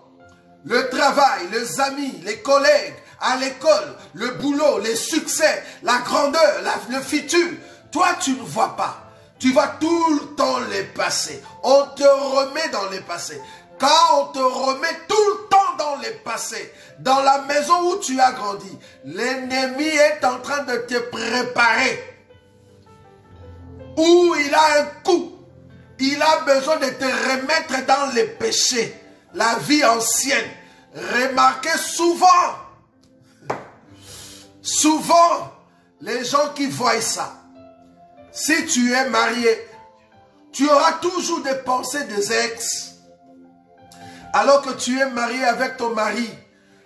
le travail, les amis, les collègues, à l'école, le boulot, les succès, la grandeur, le futur, toi tu ne vois pas. Tu vois tout le temps les passés. On te remet dans les passés. Quand on te remet tout le temps dans les passés, dans la maison où tu as grandi, l'ennemi est en train de te préparer. Où il a un coup. Il a besoin de te remettre dans les péchés. La vie ancienne. Remarquez souvent, les gens qui voient ça, si tu es marié, tu auras toujours des pensées des ex. Alors que tu es marié avec ton mari,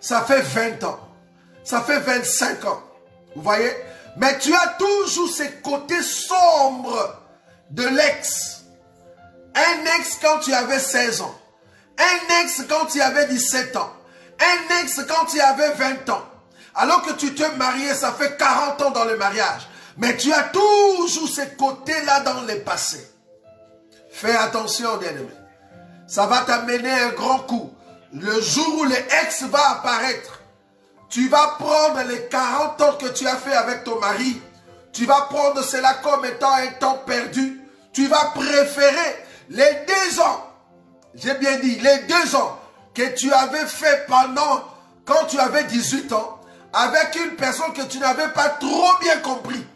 ça fait 20 ans, ça fait 25 ans. Vous voyez? Mais tu as toujours ces côtés sombres de l'ex. Un ex quand tu avais 16 ans. Un ex quand tu avais 17 ans. Un ex quand tu avais 20 ans. Alors que tu t'es marié, ça fait 40 ans dans le mariage. Mais tu as toujours ces côtés-là dans le passé. Fais attention, bien-aimé. Ça va t'amener un grand coup. Le jour où l'ex va apparaître, tu vas prendre les 40 ans que tu as fait avec ton mari. Tu vas prendre cela comme étant un temps perdu. Tu vas préférer les 2 ans. J'ai bien dit, les 2 ans que tu avais fait quand tu avais 18 ans, avec une personne que tu n'avais pas trop bien compris.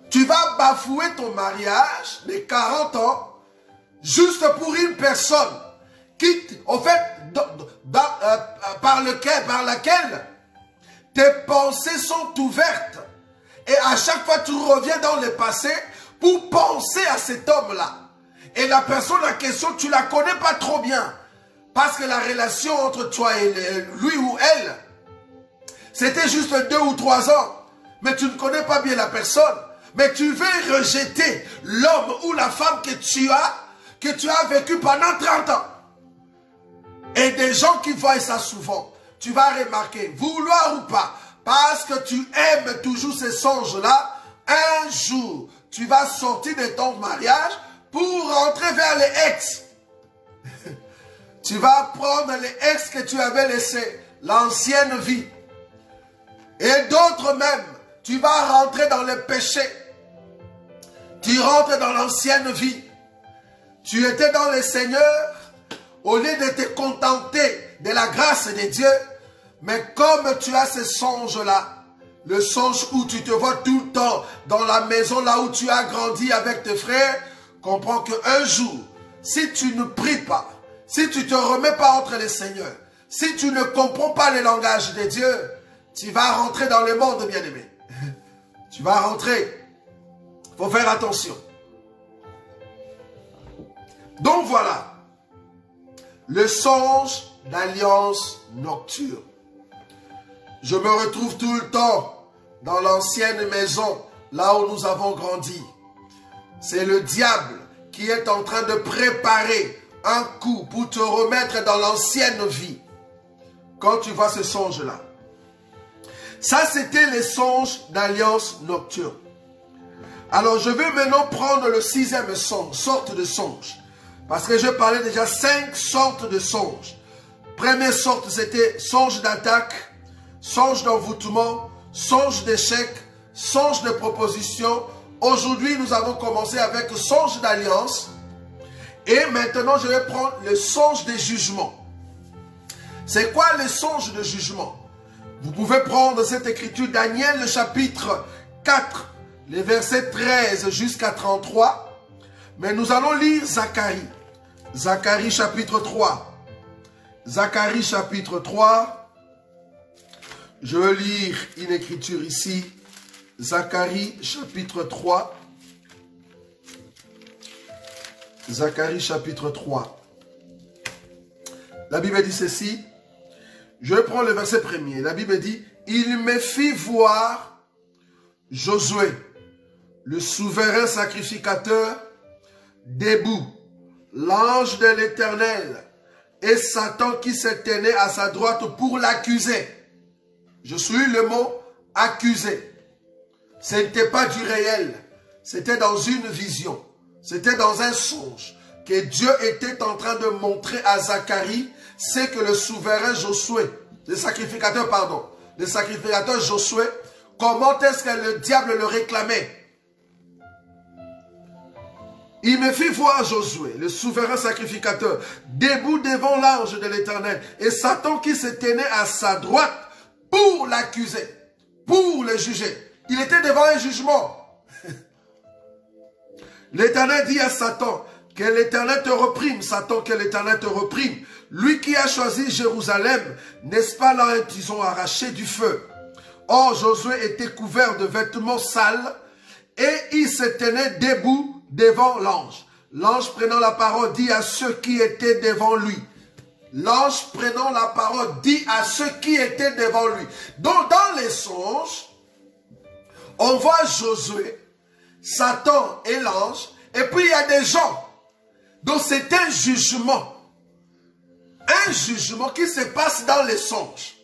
Tu vas bafouer ton mariage de 40 ans juste pour une personne qui, au fait, par laquelle tes pensées sont ouvertes. Et à chaque fois, tu reviens dans le passé pour penser à cet homme-là. Et la personne en question, tu ne la connais pas trop bien. Parce que la relation entre toi et lui ou elle, c'était juste 2 ou 3 ans. Mais tu ne connais pas bien la personne. Mais tu veux rejeter l'homme ou la femme que tu as vécu pendant 30 ans. Et des gens qui voient ça souvent, tu vas remarquer, vouloir ou pas, parce que tu aimes toujours ces songes-là, un jour, tu vas sortir de ton mariage pour rentrer vers les ex. Tu vas prendre les ex que tu avais laissés, l'ancienne vie. Et d'autres même, tu vas rentrer dans le péché. Tu rentres dans l'ancienne vie. Tu étais dans le Seigneur, au lieu de te contenter de la grâce de Dieu, mais comme tu as ce songe-là, le songe où tu te vois tout le temps dans la maison là où tu as grandi avec tes frères, comprends qu'un jour, si tu ne pries pas, si tu ne te remets pas entre les seigneurs, si tu ne comprends pas le langage de Dieu, tu vas rentrer dans le monde, bien-aimé. Tu vas rentrer. Il faut faire attention. Donc voilà, le songe d'alliance nocturne. Je me retrouve tout le temps dans l'ancienne maison, là où nous avons grandi. C'est le diable qui est en train de préparer un coup pour te remettre dans l'ancienne vie. Quand tu vois ce songe-là. Ça, c'était les songes d'alliance nocturne. Alors, je vais maintenant prendre le 6e songe, sorte de songe. Parce que je parlais déjà 5 sortes de songes. Première sorte, c'était songe d'attaque, songe d'envoûtement, songe d'échec, songe de proposition. Aujourd'hui, nous avons commencé avec songe d'alliance. Et maintenant, je vais prendre le songe des jugements. C'est quoi le songe de jugement? Vous pouvez prendre cette écriture, Daniel, le chapitre 4, les versets 13 jusqu'à 33. Mais nous allons lire Zacharie. Zacharie chapitre 3. Zacharie chapitre 3. Je vais lire une écriture ici. Zacharie chapitre 3. Zacharie chapitre 3. La Bible dit ceci. Je prends le verset premier. La Bible dit, il me fit voir Josué, le souverain sacrificateur, debout, l'ange de l'Éternel, et Satan qui se tenait à sa droite pour l'accuser. Je suis le mot accuser. Ce n'était pas du réel, c'était dans une vision, c'était dans un songe que Dieu était en train de montrer à Zacharie, c'est que le souverain Josué, le sacrificateur Josué, comment est-ce que le diable le réclamait? Il me fit voir Josué, le souverain sacrificateur, debout devant l'ange de l'Éternel, et Satan qui se tenait à sa droite pour l'accuser, pour le juger. Il était devant un jugement. L'Éternel dit à Satan, que l'Éternel te reprime, Satan, que l'Éternel te reprime. Lui qui a choisi Jérusalem, n'est-ce pas là qu'ils ont arraché du feu? Or, Josué était couvert de vêtements sales et il se tenait debout devant l'ange. L'ange prenant la parole dit à ceux qui étaient devant lui. L'ange prenant la parole dit à ceux qui étaient devant lui. Donc, dans les songes, on voit Josué, Satan et l'ange, et puis il y a des gens. Donc c'est un jugement. Un jugement qui se passe dans les songes.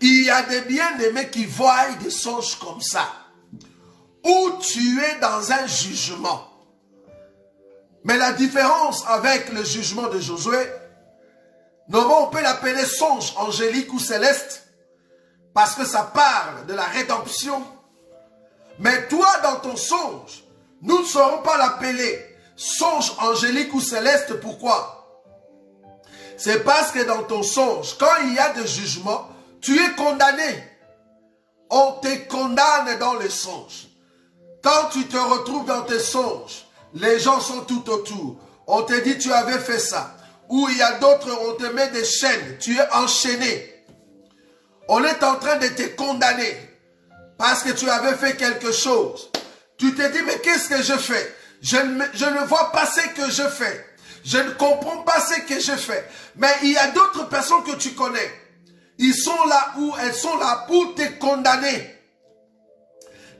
Il y a des bien-aimés qui voient des songes comme ça. Où tu es dans un jugement. Mais la différence avec le jugement de Josué, normalement on peut l'appeler songe angélique ou céleste. Parce que ça parle de la rédemption. Mais toi dans ton songe, nous ne saurons pas l'appeler songe angélique ou céleste. Pourquoi? C'est parce que dans ton songe, quand il y a des jugements, tu es condamné. On te condamne dans les songes. Quand tu te retrouves dans tes songes, les gens sont tout autour. On te dit tu avais fait ça. Ou il y a d'autres, on te met des chaînes. Tu es enchaîné. On est en train de te condamner. Parce que tu avais fait quelque chose. Tu te dis, mais qu'est-ce que je fais? Je ne vois pas ce que je fais. Je ne comprends pas ce que je fais. Mais il y a d'autres personnes que tu connais. Ils sont là où elles sont là pour te condamner.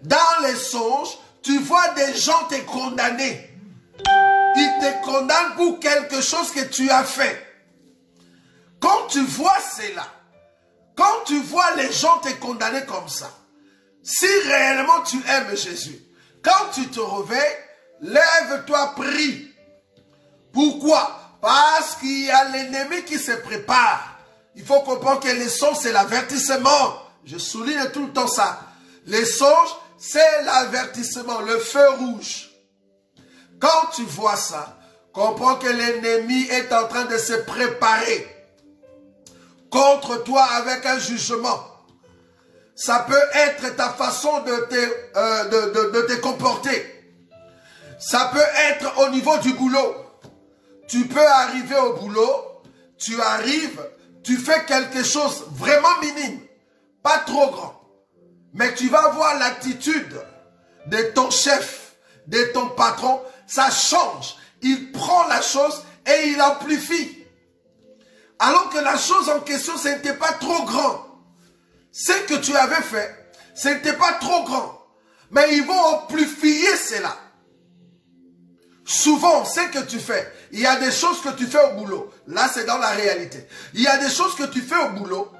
Dans les songes, tu vois des gens te condamner. Ils te condamnent pour quelque chose que tu as fait. Quand tu vois cela, quand tu vois les gens te condamner comme ça, si réellement tu aimes Jésus, quand tu te réveilles, lève-toi, prie. Pourquoi? Parce qu'il y a l'ennemi qui se prépare. Il faut comprendre que les songes, c'est l'avertissement. Je souligne tout le temps ça. Les songes, c'est l'avertissement, le feu rouge. Quand tu vois ça, comprends que l'ennemi est en train de se préparer contre toi avec un jugement. Ça peut être ta façon de te comporter. Ça peut être au niveau du boulot. Tu peux arriver au boulot, tu arrives, tu fais quelque chose vraiment minime, pas trop grand. Mais tu vas voir l'attitude de ton chef, de ton patron, ça change. Il prend la chose et il amplifie. Alors que la chose en question, ce n'était pas trop grand. Ce que tu avais fait, ce n'était pas trop grand. Mais ils vont amplifier cela. Souvent, ce que tu fais, il y a des choses que tu fais au boulot. Là, c'est dans la réalité. Il y a des choses que tu fais au boulot,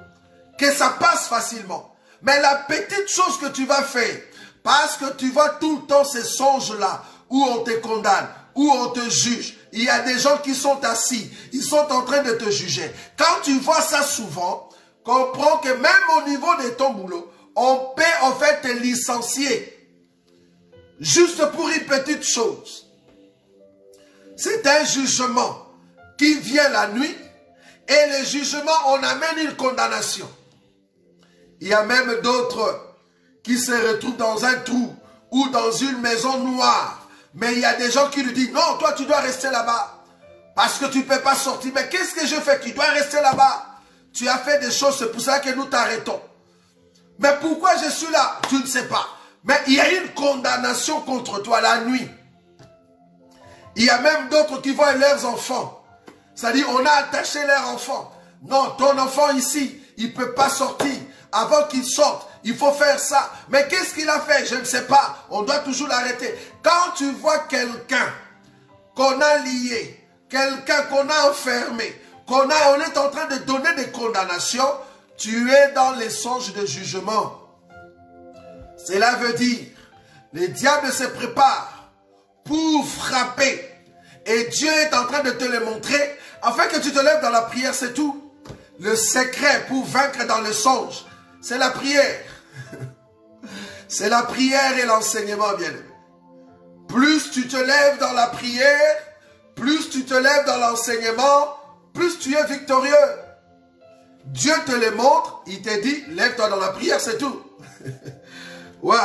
que ça passe facilement. Mais la petite chose que tu vas faire, parce que tu vois tout le temps ces songes-là, où on te condamne, où on te juge. Il y a des gens qui sont assis, ils sont en train de te juger. Quand tu vois ça souvent, comprends que même au niveau de ton boulot, on peut en fait te licencier. Juste pour une petite chose. C'est un jugement qui vient la nuit et le jugement, on amène une condamnation. Il y a même d'autres qui se retrouvent dans un trou ou dans une maison noire. Mais il y a des gens qui lui disent, non, toi tu dois rester là-bas parce que tu ne peux pas sortir. Mais qu'est-ce que je fais? Tu dois rester là-bas. Tu as fait des choses, c'est pour ça que nous t'arrêtons. Mais pourquoi je suis là? Tu ne sais pas. Mais il y a une condamnation contre toi la nuit. Il y a même d'autres qui voient leurs enfants. C'est-à-dire, on a attaché leur enfant. Non, ton enfant ici, il ne peut pas sortir. Avant qu'il sorte, il faut faire ça. Mais qu'est-ce qu'il a fait? Je ne sais pas. On doit toujours l'arrêter. Quand tu vois quelqu'un qu'on a lié, quelqu'un qu'on a enfermé, on est en train de donner des condamnations, tu es dans les songes de jugement. Cela veut dire, le diable se prépare pour frapper. Et Dieu est en train de te le montrer, afin que tu te lèves dans la prière, c'est tout. Le secret pour vaincre dans le songe, c'est la prière. C'est la prière et l'enseignement, bien-aimé. Plus tu te lèves dans la prière, plus tu te lèves dans l'enseignement, plus tu es victorieux. Dieu te le montre, il te dit, lève-toi dans la prière, c'est tout. Waouh!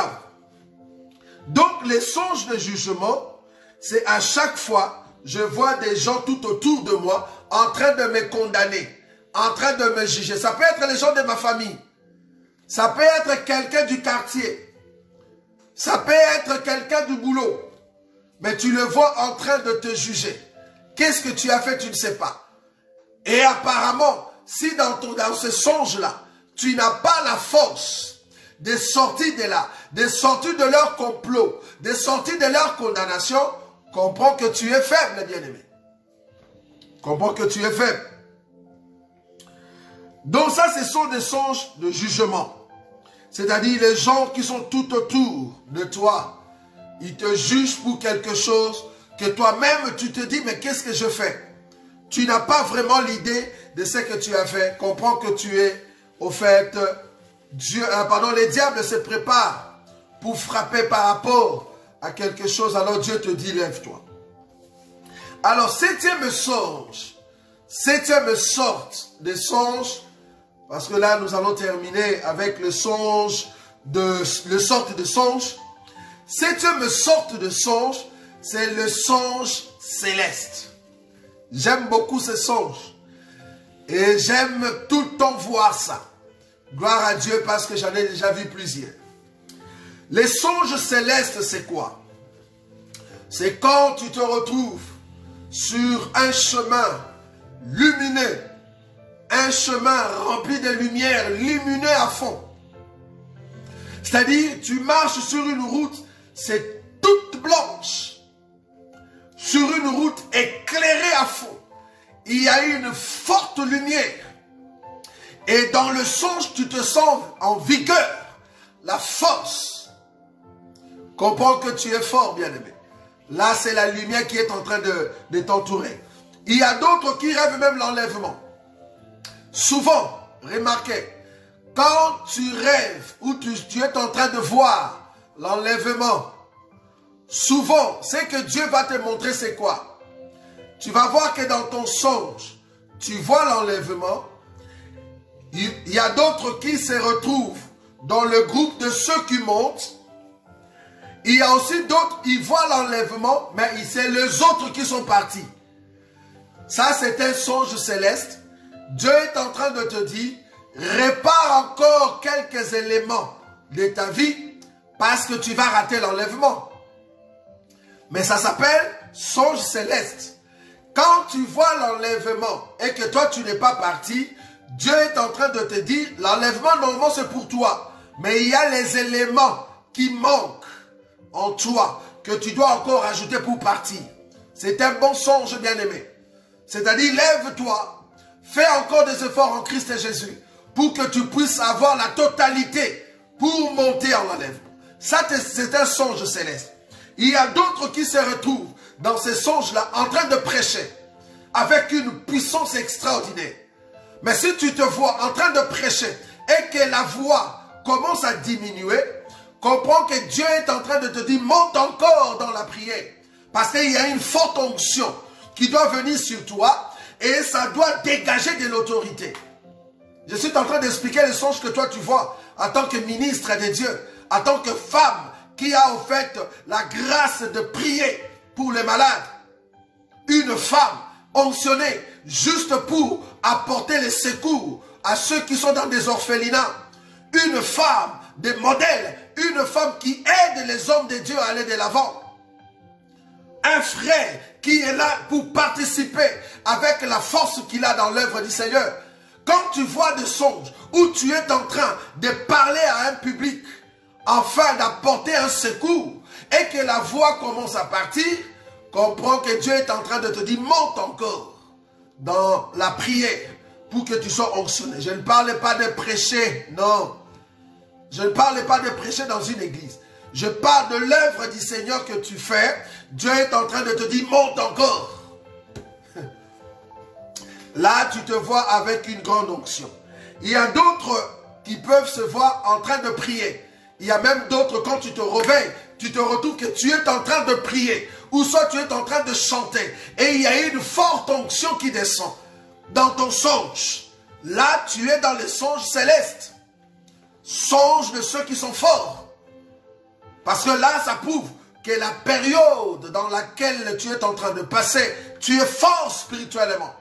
Donc, les songes de jugement, c'est à chaque fois, je vois des gens tout autour de moi en train de me condamner, en train de me juger. Ça peut être les gens de ma famille. Ça peut être quelqu'un du quartier. Ça peut être quelqu'un du boulot. Mais tu le vois en train de te juger. Qu'est-ce que tu as fait, tu ne sais pas. Et apparemment, si dans ce songe-là, tu n'as pas la force de sortir de là, de sortir de leur complot, de sortir de leur condamnation, comprends que tu es faible, bien-aimé. Comprends que tu es faible. Donc ça, ce sont des songes de jugement. C'est-à-dire les gens qui sont tout autour de toi, ils te jugent pour quelque chose que toi-même tu te dis, mais qu'est-ce que je fais? Tu n'as pas vraiment l'idée de ce que tu as fait. Comprends que tu es, au fait, les diables se préparent pour frapper par rapport à quelque chose. Alors Dieu te dit, lève-toi. Alors, septième songe, septième sorte de songe, parce que là, nous allons terminer avec le sorte de songe. Septième sorte de songe, c'est le songe céleste. J'aime beaucoup ce songe. Et j'aime tout le temps voir ça. Gloire à Dieu parce que j'en ai déjà vu plusieurs. Les songes célestes, c'est quoi? C'est quand tu te retrouves sur un chemin lumineux, un chemin rempli de lumière, lumineux à fond. C'est-à-dire, tu marches sur une route, c'est toute blanche. Sur une route éclairée à fond. Il y a une forte lumière. Et dans le songe, tu te sens en vigueur, la force. Comprends que tu es fort, bien-aimé. Là, c'est la lumière qui est en train de t'entourer. Il y a d'autres qui rêvent même l'enlèvement. Souvent, remarquez, quand tu rêves ou tu es en train de voir l'enlèvement, souvent, c'est que Dieu va te montrer c'est quoi. Tu vas voir que dans ton songe, tu vois l'enlèvement. Il y a d'autres qui se retrouvent dans le groupe de ceux qui montent. Il y a aussi d'autres, ils voient l'enlèvement, mais c'est les autres qui sont partis. Ça, c'est un songe céleste. Dieu est en train de te dire, répare encore quelques éléments de ta vie parce que tu vas rater l'enlèvement. Mais ça s'appelle songe céleste. Quand tu vois l'enlèvement et que toi, tu n'es pas parti, Dieu est en train de te dire, l'enlèvement, normalement, c'est pour toi. Mais il y a les éléments qui manquent en toi, que tu dois encore ajouter pour partir. C'est un bon songe, bien-aimé. C'est-à-dire, lève-toi, fais encore des efforts en Christ Jésus, pour que tu puisses avoir la totalité, pour monter en enlèvement. Ça, c'est un songe céleste. Il y a d'autres qui se retrouvent dans ces songes-là, en train de prêcher, avec une puissance extraordinaire. Mais si tu te vois en train de prêcher et que la voix commence à diminuer, comprends que Dieu est en train de te dire, monte encore dans la prière. Parce qu'il y a une forte onction qui doit venir sur toi et ça doit dégager de l'autorité. Je suis en train d'expliquer les songes que toi tu vois en tant que ministre de Dieu, en tant que femme qui a en fait la grâce de prier pour les malades. Une femme onctionnée juste pour apporter les secours à ceux qui sont dans des orphelinats. Une femme de modèle, une femme qui aide les hommes de Dieu à aller de l'avant. Un frère qui est là pour participer avec la force qu'il a dans l'œuvre du Seigneur. Quand tu vois des songes où tu es en train de parler à un public afin d'apporter un secours et que la voix commence à partir, comprends que Dieu est en train de te dire, monte encore dans la prière pour que tu sois onctionné. Je ne parle pas de prêcher, non. Je ne parle pas de prêcher dans une église. Je parle de l'œuvre du Seigneur que tu fais. Dieu est en train de te dire, monte encore. Là, tu te vois avec une grande onction. Il y a d'autres qui peuvent se voir en train de prier. Il y a même d'autres, quand tu te réveilles, tu te retrouves que tu es en train de prier. Ou soit tu es en train de chanter. Et il y a une forte onction qui descend dans ton songe. Là, tu es dans les songes célestes. Songe de ceux qui sont forts. Parce que là, ça prouve que la période dans laquelle tu es en train de passer, tu es fort spirituellement.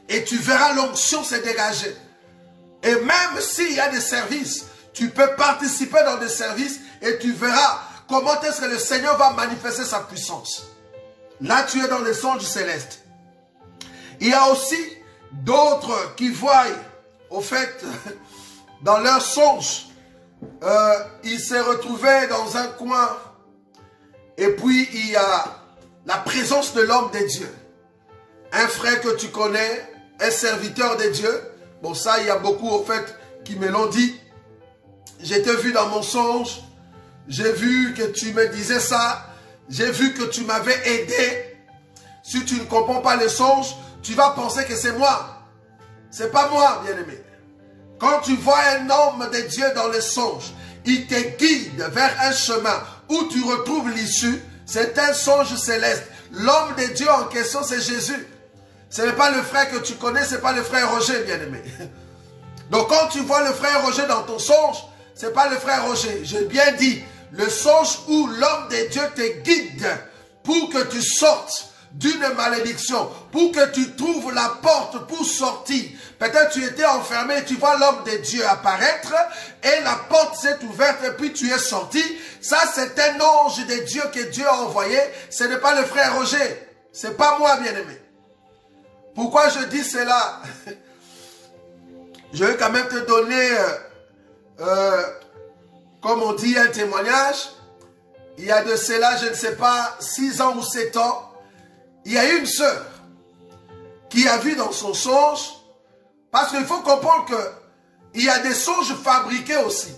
Et tu verras l'onction se dégager. Et même s'il y a des services, tu peux participer dans des services et tu verras comment est-ce que le Seigneur va manifester sa puissance. Là, tu es dans les songes célestes. Il y a aussi d'autres qui voient, au fait, dans leurs songes, ils se retrouvaient dans un coin et puis il y a la présence de l'homme de Dieu. Un frère que tu connais, un serviteur de Dieu. Bon, ça, il y a beaucoup, au fait, qui me l'ont dit. J'ai te vu dans mon songe. J'ai vu que tu me disais ça. J'ai vu que tu m'avais aidé. Si tu ne comprends pas les songes, tu vas penser que c'est moi. C'est pas moi, bien-aimé. Quand tu vois un homme de Dieu dans les songes, il te guide vers un chemin où tu retrouves l'issue. C'est un songe céleste. L'homme de Dieu en question, c'est Jésus. Ce n'est pas le frère que tu connais, ce n'est pas le frère Roger, bien-aimé. Donc quand tu vois le frère Roger dans ton songe, ce n'est pas le frère Roger. J'ai bien dit, le songe où l'homme de Dieu te guide pour que tu sortes d'une malédiction, pour que tu trouves la porte pour sortir. Peut-être tu étais enfermé, tu vois l'homme de Dieu apparaître, et la porte s'est ouverte, et puis tu es sorti. Ça, c'est un ange de Dieu que Dieu a envoyé. Ce n'est pas le frère Roger. Ce n'est pas moi, bien-aimé. Pourquoi je dis cela? Je vais quand même te donner, comme on dit, un témoignage. Il y a de cela, je ne sais pas, 6 ans ou 7 ans, il y a une sœur qui a vu dans son songe, parce qu'il faut comprendre qu'il y a des songes fabriqués aussi.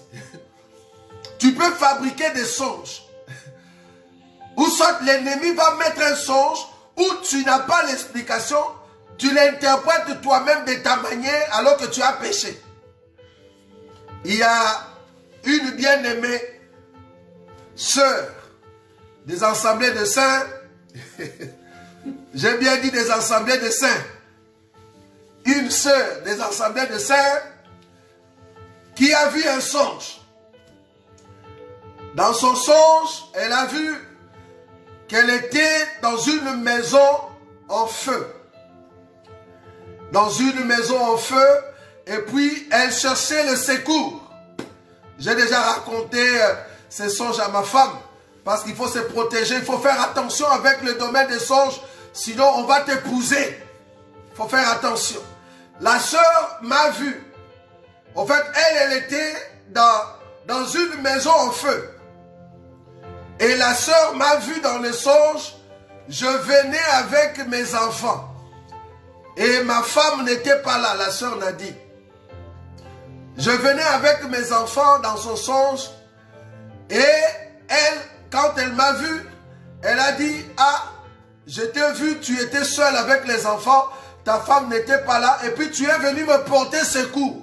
Tu peux fabriquer des songes. Ou soit l'ennemi va mettre un songe où tu n'as pas l'explication, tu l'interprètes toi-même de ta manière alors que tu as péché. Il y a une bien-aimée sœur des assemblées de saints. J'ai bien dit des assemblées de saints. Une sœur des assemblées de saints qui a vu un songe. Dans son songe, elle a vu qu'elle était dans une maison en feu. Dans une maison en feu, et puis elle cherchait le secours. J'ai déjà raconté ces songes à ma femme, parce qu'il faut se protéger, il faut faire attention avec le domaine des songes, sinon on va t'épouser. Il faut faire attention. La sœur m'a vu. En fait, elle était dans une maison en feu. Et la sœur m'a vu dans le songe, je venais avec mes enfants. Et ma femme n'était pas là, la sœur Nadie. Je venais avec mes enfants dans son songe. Et elle, quand elle m'a vu, elle a dit, ah, je t'ai vu, tu étais seul avec les enfants, ta femme n'était pas là, et puis tu es venu me porter secours.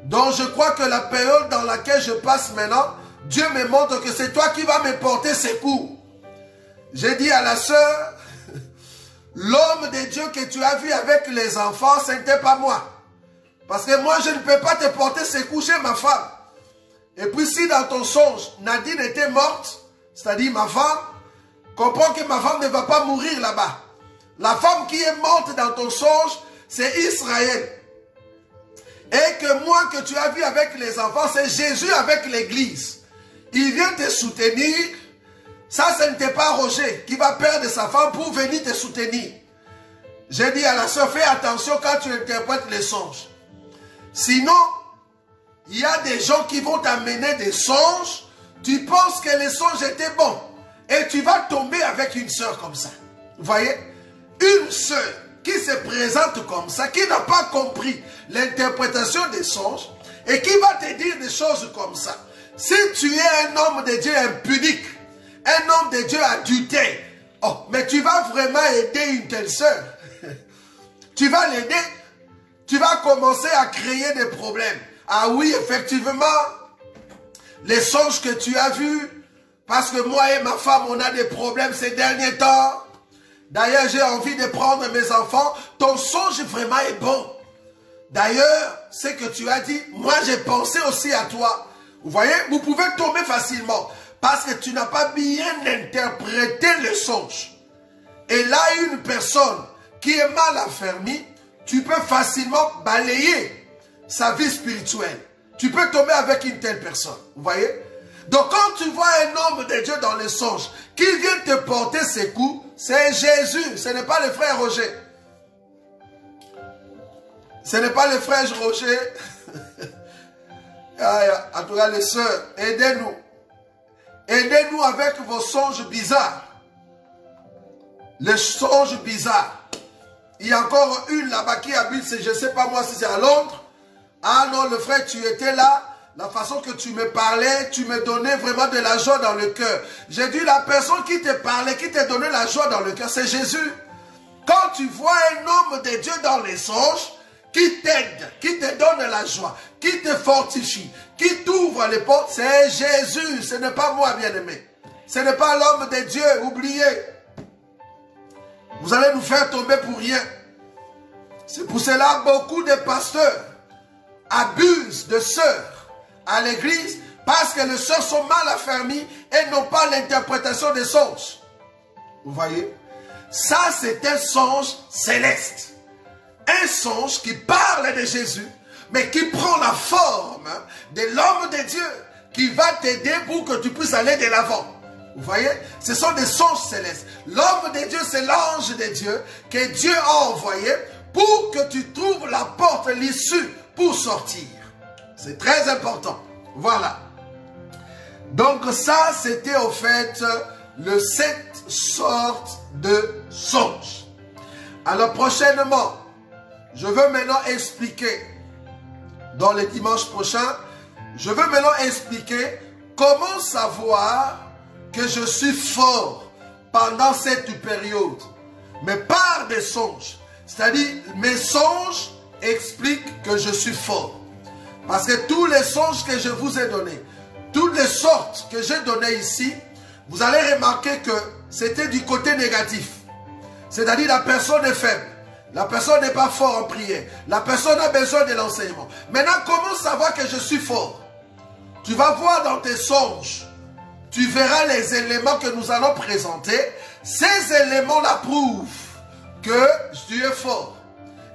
Donc je crois que la période dans laquelle je passe maintenant, Dieu me montre que c'est toi qui vas me porter secours. J'ai dit à la sœur, l'homme de Dieu que tu as vu avec les enfants, ce n'était pas moi. Parce que moi, je ne peux pas te porter secours chez ma femme. Et puis si dans ton songe, Nadine était morte, c'est-à-dire ma femme, comprends que ma femme ne va pas mourir là-bas. La femme qui est morte dans ton songe, c'est Israël. Et que moi que tu as vu avec les enfants, c'est Jésus avec l'église. Il vient te soutenir. Ça, ce n'était pas Roger qui va perdre sa femme pour venir te soutenir. J'ai dit à la soeur, fais attention quand tu interprètes les songes. Sinon, il y a des gens qui vont t'amener des songes. Tu penses que les songes étaient bons. Et tu vas tomber avec une sœur comme ça. Vous voyez? Une sœur qui se présente comme ça, qui n'a pas compris l'interprétation des songes et qui va te dire des choses comme ça. Si tu es un homme de Dieu impudique, un homme de Dieu adultère, oh, mais tu vas vraiment aider une telle sœur. Tu vas l'aider, tu vas commencer à créer des problèmes. Ah oui, effectivement, les songes que tu as vus, parce que moi et ma femme, on a des problèmes ces derniers temps. D'ailleurs, j'ai envie de prendre mes enfants. Ton songe vraiment est bon. D'ailleurs, ce que tu as dit, moi j'ai pensé aussi à toi. Vous voyez, vous pouvez tomber facilement parce que tu n'as pas bien interprété le songe. Et là, une personne qui est mal affermie, tu peux facilement balayer sa vie spirituelle. Tu peux tomber avec une telle personne. Vous voyez? Donc quand tu vois un homme de Dieu dans les songes qui vient te porter ses coups, c'est Jésus, ce n'est pas le frère Roger. Ce n'est pas le frère Roger. En tout cas, les sœurs, aidez-nous. Aidez-nous avec vos songes bizarres. Les songes bizarres. Il y a encore une là-bas qui habite, je ne sais pas moi si c'est à Londres. Ah non, le frère, tu étais là. La façon que tu me parlais, tu me donnais vraiment de la joie dans le cœur. J'ai dit, la personne qui te parlait, qui te donnait la joie dans le cœur, c'est Jésus. Quand tu vois un homme de Dieu dans les songes, qui t'aide, qui te donne la joie, qui te fortifie, qui t'ouvre les portes, c'est Jésus. Ce n'est pas moi, bien-aimé. Ce n'est pas l'homme de Dieu, oubliez. Vous allez nous faire tomber pour rien. C'est pour cela que beaucoup de pasteurs abusent de sœurs à l'église parce que les sœurs sont mal affermies et n'ont pas l'interprétation des songes. Vous voyez? Ça, c'est un songe céleste. Un songe qui parle de Jésus, mais qui prend la forme de l'homme de Dieu, qui va t'aider pour que tu puisses aller de l'avant. Vous voyez? Ce sont des songes célestes. L'homme de Dieu, c'est l'ange de Dieu que Dieu a envoyé pour que tu trouves la porte, l'issue pour sortir. C'est très important. Voilà. Donc ça, c'était au fait le 7 sortes de songes. Alors prochainement, je veux maintenant expliquer, dans les dimanches prochains, je veux maintenant expliquer comment savoir que je suis fort pendant cette période, mais par des songes. C'est-à-dire, mes songes expliquent que je suis fort. Parce que tous les songes que je vous ai donnés, toutes les sortes que j'ai données ici, vous allez remarquer que c'était du côté négatif. C'est-à-dire, la personne est faible. La personne n'est pas fort en prière. La personne a besoin de l'enseignement. Maintenant, comment savoir que je suis fort? Tu vas voir dans tes songes. Tu verras les éléments que nous allons présenter. Ces éléments-là prouvent que tu es fort.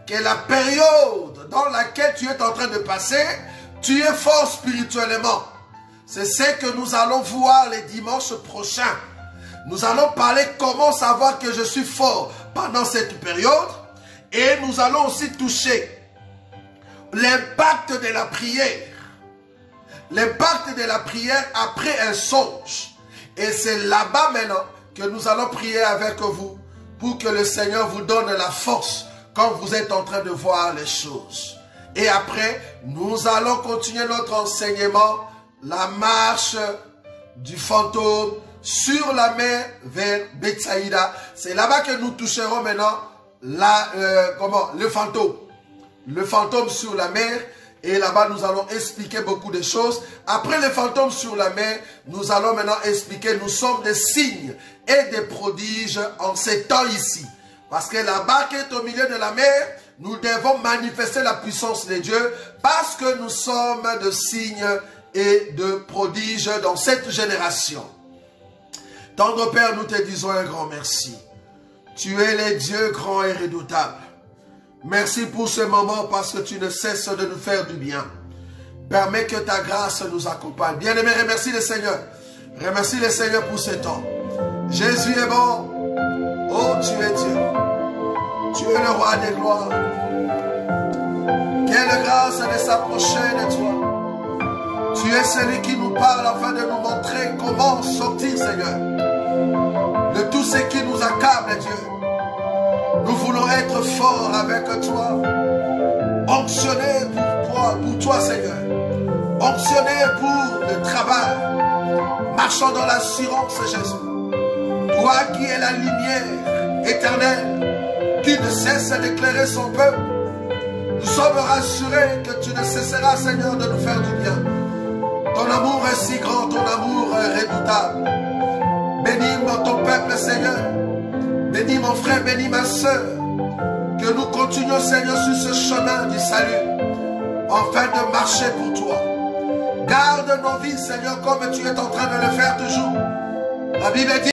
Que la période dans laquelle tu es en train de passer, tu es fort spirituellement. C'est ce que nous allons voir les dimanches prochains. Nous allons parler comment savoir que je suis fort pendant cette période. Et nous allons aussi toucher l'impact de la prière. L'impact de la prière après un songe. Et c'est là-bas maintenant que nous allons prier avec vous pour que le Seigneur vous donne la force quand vous êtes en train de voir les choses. Et après, nous allons continuer notre enseignement, la marche du fantôme sur la mer vers Bethsaïda. C'est là-bas que nous toucherons maintenant le fantôme. Le fantôme sur la mer. Et là-bas, nous allons expliquer beaucoup de choses. Après les fantômes sur la mer, nous allons maintenant expliquer, nous sommes des signes et des prodiges en ces temps ici. Parce que la barque est au milieu de la mer, nous devons manifester la puissance de Dieu parce que nous sommes de signes et de prodiges dans cette génération. Tendre Père, nous te disons un grand merci. Tu es le Dieu grand et redoutable. Merci pour ce moment parce que tu ne cesses de nous faire du bien. Permets que ta grâce nous accompagne. Bien-aimé, remercie le Seigneur. Remercie le Seigneur pour ce temps. Jésus est bon. Oh, tu es Dieu. Tu es le roi des gloires. Quelle grâce de s'approcher de toi. Tu es celui qui nous parle afin de nous montrer comment sortir, Seigneur, de tout ce qui nous accable, Dieu. Nous voulons être forts avec toi, onctionnés pour toi, Seigneur, onctionnés pour le travail, marchant dans l'assurance, Jésus. Toi qui es la lumière éternelle, qui ne cesse d'éclairer son peuple, nous sommes rassurés que tu ne cesseras, Seigneur, de nous faire du bien. Ton amour est si grand, ton amour est redoutable. Bénis ton peuple, Seigneur. Bénis mon frère, bénis ma soeur. Que nous continuions, Seigneur, sur ce chemin du salut, afin de marcher pour toi. Garde nos vies, Seigneur, comme tu es en train de le faire toujours. La Bible dit